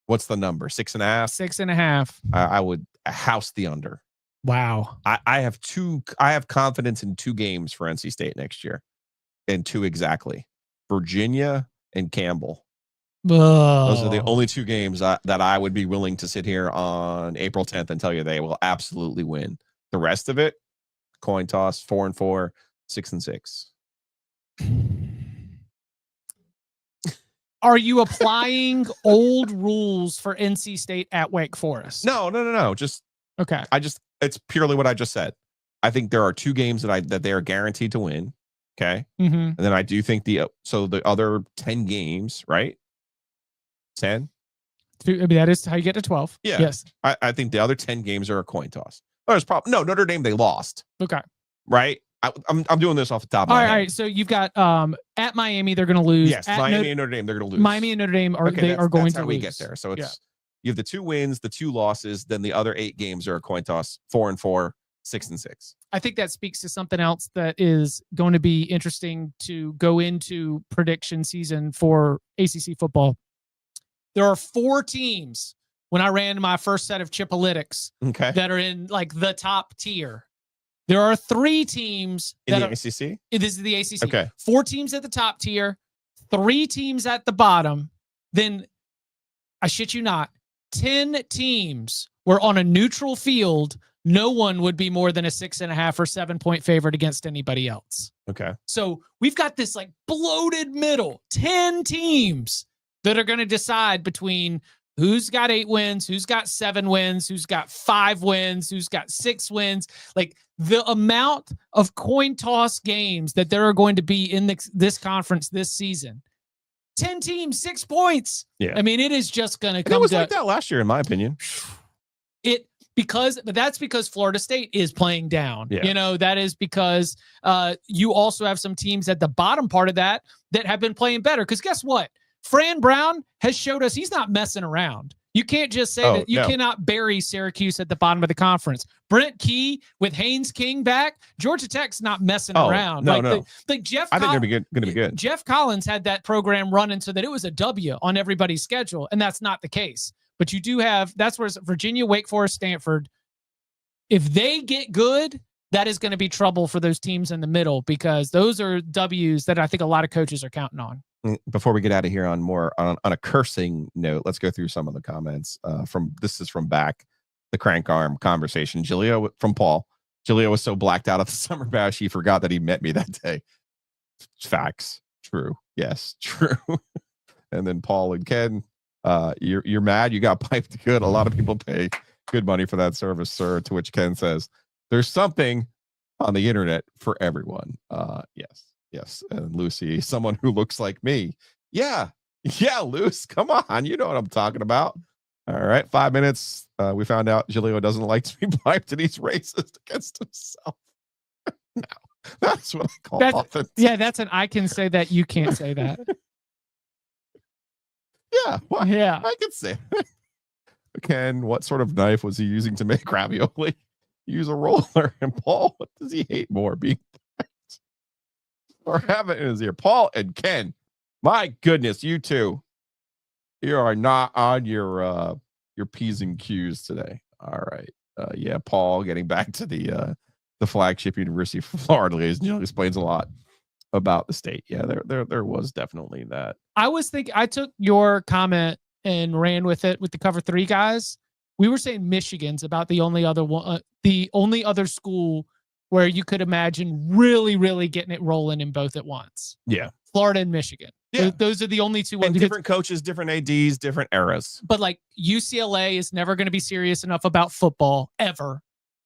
What's the number? 6.5? 6.5. I would house the under. Wow. I have confidence in 2 games for NC State next year. And 2 exactly. Virginia and Campbell. Oh. Those are the only 2 games that I would be willing to sit here on April 10th and tell you they will absolutely win. The rest of it, coin toss, 4-4, 6-6. Are you applying old rules for NC State at Wake Forest? No. Just okay. It's purely what I just said. I think there are 2 games that they are guaranteed to win. Okay. Mm-hmm. And then I do think the other 10 games, right? 10. I mean, that is how you get to 12. Yeah. Yes. I think the other 10 games are a coin toss. There's probably Notre Dame, they lost. Okay. Right. I'm doing this off the top of my head. All right. So you've got at Miami, they're going to lose. Yes. Miami and Notre Dame, they're going to lose. Miami and Notre Dame are going to lose. We get there. So it's you have the 2 wins, the 2 losses, then the other 8 games are a coin toss, 4-4, 6-6. I think that speaks to something else that is going to be interesting to go into prediction season for ACC football. There are 4 teams when I ran my first set of Chipolytics that are in like the top tier. There are 3 teams in the ACC. This is the ACC. Okay. 4 teams at the top tier, 3 teams at the bottom. Then, I shit you not, 10 teams were on a neutral field. No one would be more than a 6.5 or 7-point favorite against anybody else. Okay. So we've got this like bloated middle, 10 teams that are going to decide between who's got 8 wins, who's got 7 wins, who's got 5 wins, who's got 6 wins. Like the amount of coin toss games that there are going to be in this conference this season. 10 teams, 6 points. Yeah. I mean, it is just going to come. It was like that last year, in my opinion. But that's because Florida State is playing down. Yeah. You know, that is because you also have some teams at the bottom part of that have been playing better. Because guess what? Fran Brown has showed us he's not messing around. You can't just say that you cannot bury Syracuse at the bottom of the conference. Brent Key with Haynes King back, Georgia Tech's not messing around. No. Like Jeff, I think they're going to be good. Jeff Collins had that program running so that it was a W on everybody's schedule, and that's not the case. But you do have, that's where Virginia, Wake Forest, Stanford. If they get good, that is going to be trouble for those teams in the middle, because those are W's that I think a lot of coaches are counting on. Before we get out of here on a cursing note, let's go through some of the comments this is from back the crank arm conversation. Giglio from Paul. Giglio was so blacked out at the summer bash he forgot that he met me that day. Facts. True. Yes, true. And then Paul and Ken, you're mad you got piped good. A lot of people pay good money for that service, sir. To which Ken says, there's something on the internet for everyone. Yes. And Lucy, someone who looks like me. Yeah, Luce, come on. You know what I'm talking about. All right, 5 minutes. We found out Giglio doesn't like to be piped and he's racist against himself. No, that's what I call offense. Yeah, that's an I can say that, you can't say that. Yeah, well, yeah. I can say it. Ken, what sort of knife was he using to make ravioli? Use a roller. And Paul, what does he hate more, being piped or have it in his ear? Paul and Ken, my goodness, you two, you are not on your P's and Q's today. All right. Yeah, Paul, getting back to the flagship University of Florida, ladies and gentlemen, explains a lot about the state. Yeah, there was definitely that. I took your comment and ran with it with the Cover 3 guys. We were saying Michigan's about the only other one, the only other school where you could imagine really, really getting it rolling in both at once. Yeah. Florida and Michigan. Yeah. Those are the only two ones. And different coaches, different ADs, different eras. But like UCLA is never going to be serious enough about football ever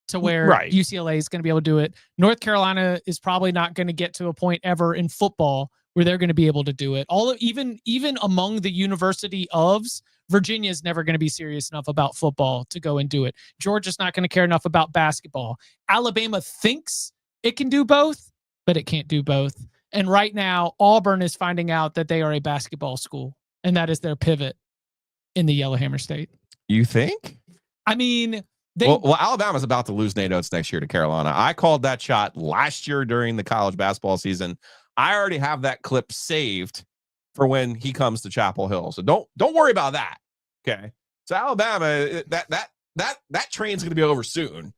to where UCLA is going to be able to do it. North Carolina is probably not going to get to a point ever in football where they're going to be able to do it. Even among the university ofs, Virginia is never going to be serious enough about football to go and do it. Georgia's not going to care enough about basketball. Alabama thinks it can do both, but it can't do both. And right now, Auburn is finding out that they are a basketball school, and that is their pivot in the Yellowhammer State. You think? I mean, well, Alabama's about to lose Nate Oates next year to Carolina. I called that shot last year during the college basketball season. I already have that clip saved for when he comes to Chapel Hill. So don't worry about that. Okay. So Alabama, that train's going to be over soon.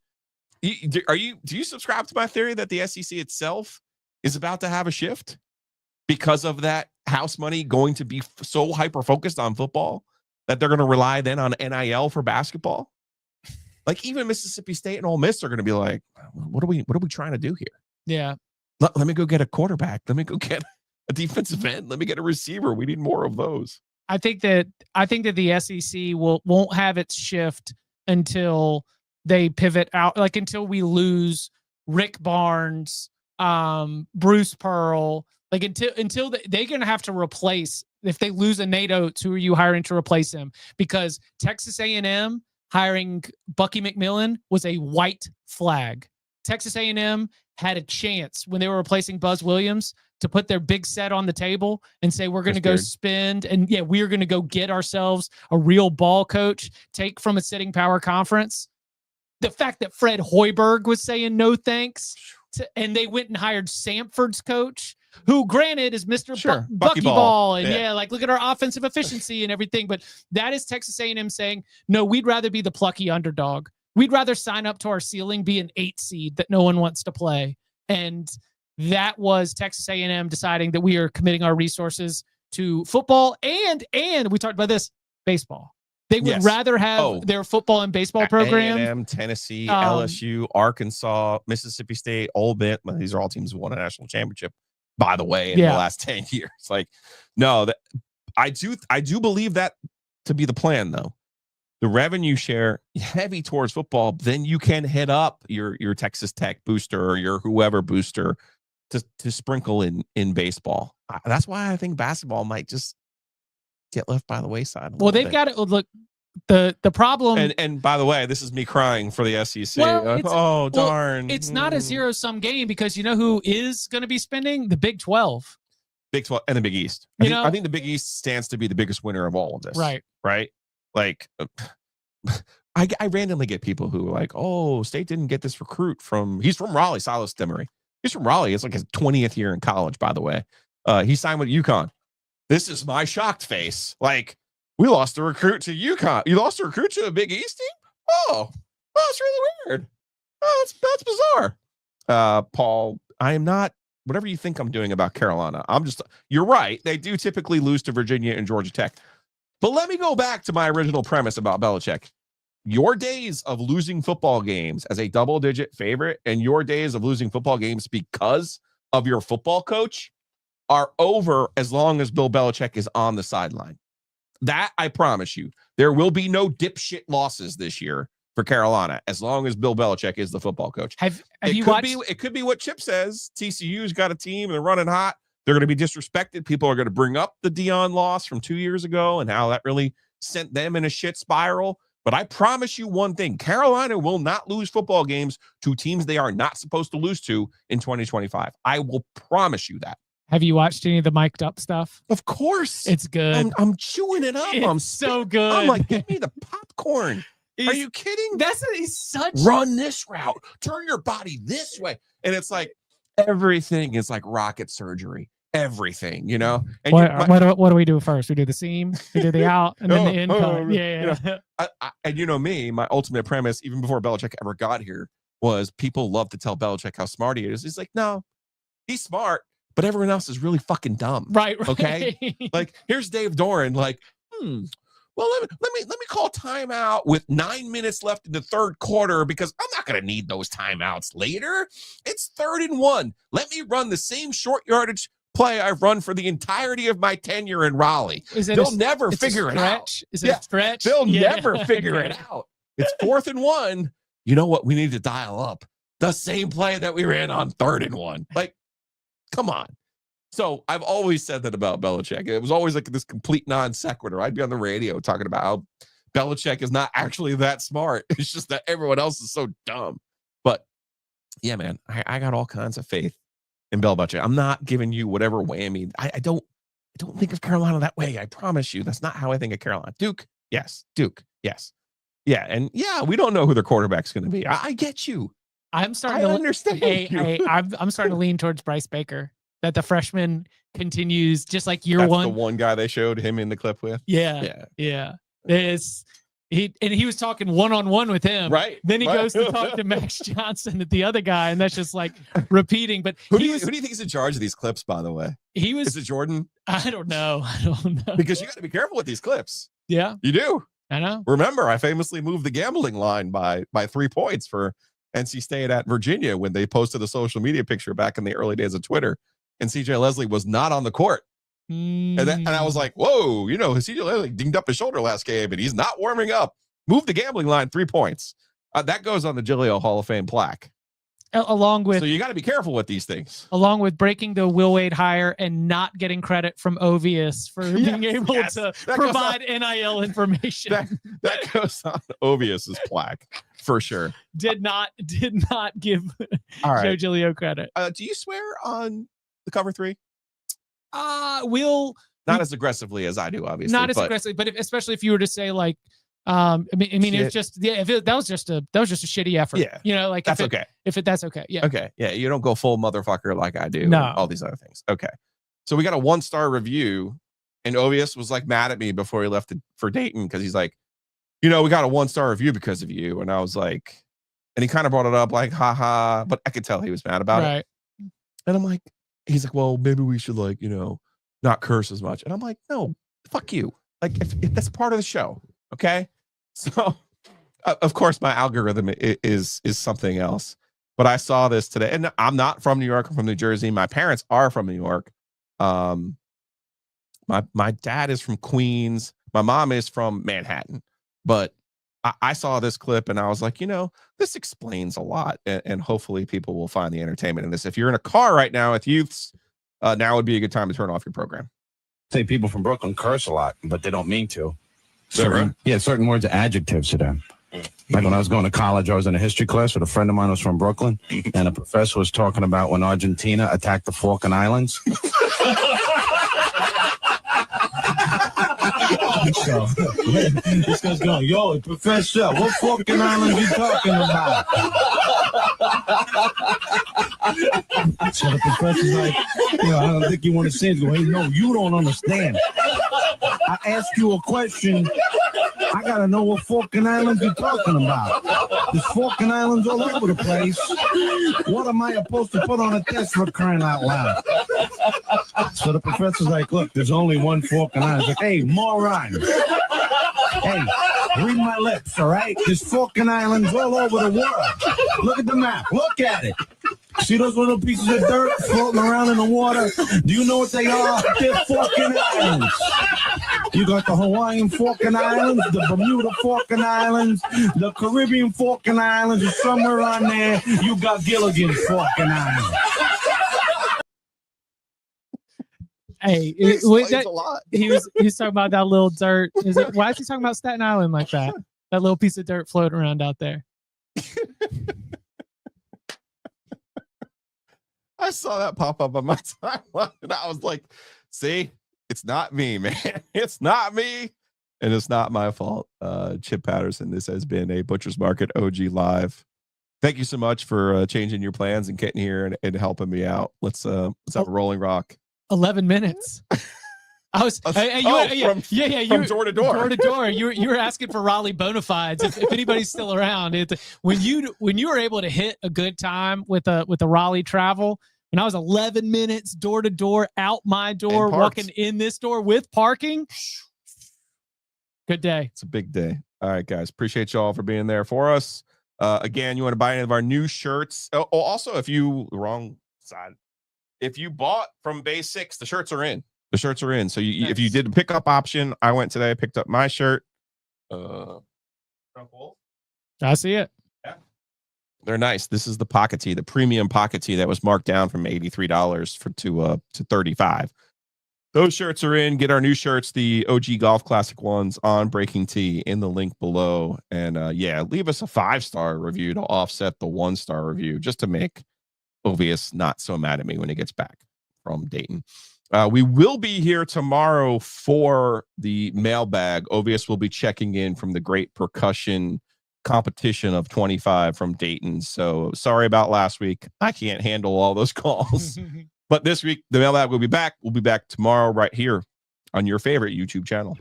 Do you subscribe to my theory that the SEC itself is about to have a shift because of that house money going to be so hyper focused on football that they're going to rely then on NIL for basketball? Like even Mississippi State and Ole Miss are going to be like, what are we trying to do here? Yeah. Let me go get a quarterback. Let me go get a defensive end. Let me get a receiver. We need more of those. I think that the SEC won't have its shift until they pivot out, like until we lose Rick Barnes, Bruce Pearl, like until they're going to have to replace, if they lose a Nate Oates, who are you hiring to replace him? Because Texas A&M hiring Bucky McMillan was a white flag. Texas A&M had a chance when they were replacing Buzz Williams to put their big set on the table and say, we're going to go spend, and we're going to go get ourselves a real ball coach, take from a sitting power conference. The fact that Fred Hoiberg was saying no thanks, and they went and hired Samford's coach, who granted is Mr. Buckyball. And look at our offensive efficiency and everything. But that is Texas A&M saying, no, we'd rather be the plucky underdog. We'd rather sign up to our ceiling, be an 8 seed that no one wants to play. And that was Texas A&M deciding that we are committing our resources to football and we talked about this, baseball. They would rather have their football and baseball program. A&M, Tennessee, LSU, Arkansas, Mississippi State, Ole Miss. These are all teams who won a national championship, by the way, in the last 10 years. Like, no, I do believe that to be the plan, though. The revenue share heavy towards football, then you can hit up your Texas Tech booster or your whoever booster to sprinkle in baseball. That's why I think basketball might just get left by the wayside. Well, they've got to look. The problem, and by the way, this is me crying for the SEC. Well, darn! It's not a zero-sum game because you know who is going to be spending? The Big 12. Big 12 and the Big East. I think the Big East stands to be the biggest winner of all of this. Right. Like, I randomly get people who are like, oh, State didn't get this recruit he's from Raleigh, Silas Demery. He's from Raleigh. It's like his 20th year in college, by the way. He signed with UConn. This is my shocked face. Like, we lost a recruit to UConn. You lost a recruit to a Big East team? Oh, it's really weird. Oh, that's bizarre. Paul, I am not, whatever you think I'm doing about Carolina, you're right. They do typically lose to Virginia and Georgia Tech. But let me go back to my original premise about Belichick. Your days of losing football games as a double-digit favorite and your days of losing football games because of your football coach are over as long as Bill Belichick is on the sideline. That, I promise you, there will be no dipshit losses this year for Carolina as long as Bill Belichick is the football coach. It could be what Chip says. TCU's got a team and they're running hot. They're going to be disrespected. People are going to bring up the Deion loss from 2 years ago and how that really sent them in a shit spiral. But I promise you one thing, Carolina will not lose football games to teams they are not supposed to lose to in 2025. I will promise you that. Have you watched any of the mic'd up stuff? Of course. It's good. I'm chewing it up. I'm so good. I'm like, get me the popcorn. Are you kidding? He's such. Run this route. Turn your body this way. And it's like, everything is like rocket surgery. Everything, you know. And what do we do first? We do the seam, we do the out, and then the in cut. Yeah. And you know me, my ultimate premise, even before Belichick ever got here, was people love to tell Belichick how smart he is. He's like, no, he's smart, but everyone else is really fucking dumb. Right. Okay. Like, here's Dave Doran. Like, well, let me call timeout with 9 minutes left in the third quarter because I'm not going to need those timeouts later. It's 3rd and 1. Let me run the same short yardage play I've run for the entirety of my tenure in Raleigh. They'll never figure it out. Is it a stretch? They'll never figure it out. It's 4th and 1. you know what? We need to dial up the same play that we ran on 3rd and 1. Like, come on. So I've always said that about Belichick. It was always like this complete non sequitur. I'd be on the radio talking about how Belichick is not actually that smart. It's just that everyone else is so dumb. But yeah, man, I got all kinds of faith in Belichick. I'm not giving you whatever whammy. I don't think of Carolina that way. I promise you. That's not how I think of Carolina. Duke, yes. Duke, yes. Yeah, and yeah, we don't know who their quarterback's going to be. I get you. I'm starting to understand. I'm starting to lean towards Bryce Baker. That the freshman continues just like year one. The one guy they showed him in the clip with. Yeah. He was talking one-on-one with him. Right. Then he goes to talk to Max Johnson, the other guy, and that's just like repeating. But who do you think is in charge of these clips, by the way? Is it Jordan? I don't know. Because you got to be careful with these clips. Yeah. You do. I know. Remember, I famously moved the gambling line by 3 points for NC State at Virginia when they posted a social media picture back in the early days of Twitter. And CJ Leslie was not on the court. And I was like, whoa, CJ Leslie dinged up his shoulder last game and he's not warming up. Move the gambling line 3 points. That goes on the Giglio Hall of Fame plaque. Along with, so you got to be careful with these things. Along with breaking the Will Wade hire and not getting credit from Ovius for being able to provide NIL information. That goes on Ovius's plaque for sure. Did not give Joe Giglio credit. Do you swear on the cover 3? We'll not as aggressively as I do, obviously. Not as aggressively, but especially if you were to say like, I mean, it's just that was just a shitty effort. Yeah, like that's okay. That's okay. Yeah. Okay. Yeah, you don't go full motherfucker like I do. No. And all these other things. Okay. So we got a 1-star review, and Ovius was like mad at me before he left for Dayton because he's like, we got a 1-star review because of you, and I was like, and he kind of brought it up like, haha, but I could tell he was mad about it. And I'm like, he's like, well, maybe we should like, not curse as much. And I'm like, no, fuck you. Like if that's part of the show. Okay. So of course my algorithm is something else, but I saw this today and I'm not from New York. I'm from New Jersey. My parents are from New York. My dad is from Queens. My mom is from Manhattan, but I saw this clip and I was like, this explains a lot and hopefully people will find the entertainment in this. If you're in a car right now with youths, now would be a good time to turn off your program. Say people from Brooklyn curse a lot, but they don't mean to. Certain words are adjectives to them. Like when I was going to college, I was in a history class with a friend of mine who was from Brooklyn, and a professor was talking about when Argentina attacked the Falkland Islands. So this guy's going, yo, professor, what Falkland Islands you talking about? So the professor's like, I don't think you want to say it. Go, hey, no, you don't understand. I asked you a question. I gotta know what Falkland Islands you're talking about. There's Falkland Islands all over the place. What am I supposed to put on a test for crying out loud? So the professor's like, look, there's only one Falkland Island. He's like, hey, moron. Hey, read my lips, all right? There's Falkland Islands all over the world. Look at the map. Look at it. See those little pieces of dirt floating around in the water? Do you know what they are? They're Falkland Islands. You got the Hawaiian Falkland Islands, the Bermuda Falkland Islands, the Caribbean Falkland Islands, and somewhere on there, you got Gilligan's Falkland Islands. Hey, a lot. He was talking about that little dirt. Why is he talking about Staten Island like that? That little piece of dirt floating around out there. I saw that pop up on my timeline and I was like, see, it's not me, man. It's not me. And it's not my fault. Chip Patterson, this has been a Butcher's Market OG Live. Thank you so much for changing your plans and getting here and helping me out. Let's have a rolling rock. 11 minutes. I was from door to door. Door to door. You were asking for Raleigh bona fides if anybody's still around. When you were able to hit a good time with a Raleigh travel, and I was 11 minutes door to door, out my door, walking in this door with parking. Good day. It's a big day. All right, guys. Appreciate y'all for being there for us. Again, you want to buy any of our new shirts. Also, if you bought from Bay 6, the shirts are in. The shirts are in. So if you did a pickup option, I went today, picked up my shirt. I see it. Yeah. They're nice. This is the pocket tee, the premium pocket tee that was marked down from $83 to $35. Those shirts are in. Get our new shirts, the OG Golf Classic ones on Breaking Tee in the link below. And leave us a 5-star review to offset the 1-star review, just to make Ovius not so mad at me when he gets back from Dayton. We will be here tomorrow for the mailbag. Ovius will be checking in from the Great Percussion Competition of 25 from Dayton. So sorry about last week. I can't handle all those calls. But this week, the mailbag will be back. We'll be back tomorrow right here on your favorite YouTube channel.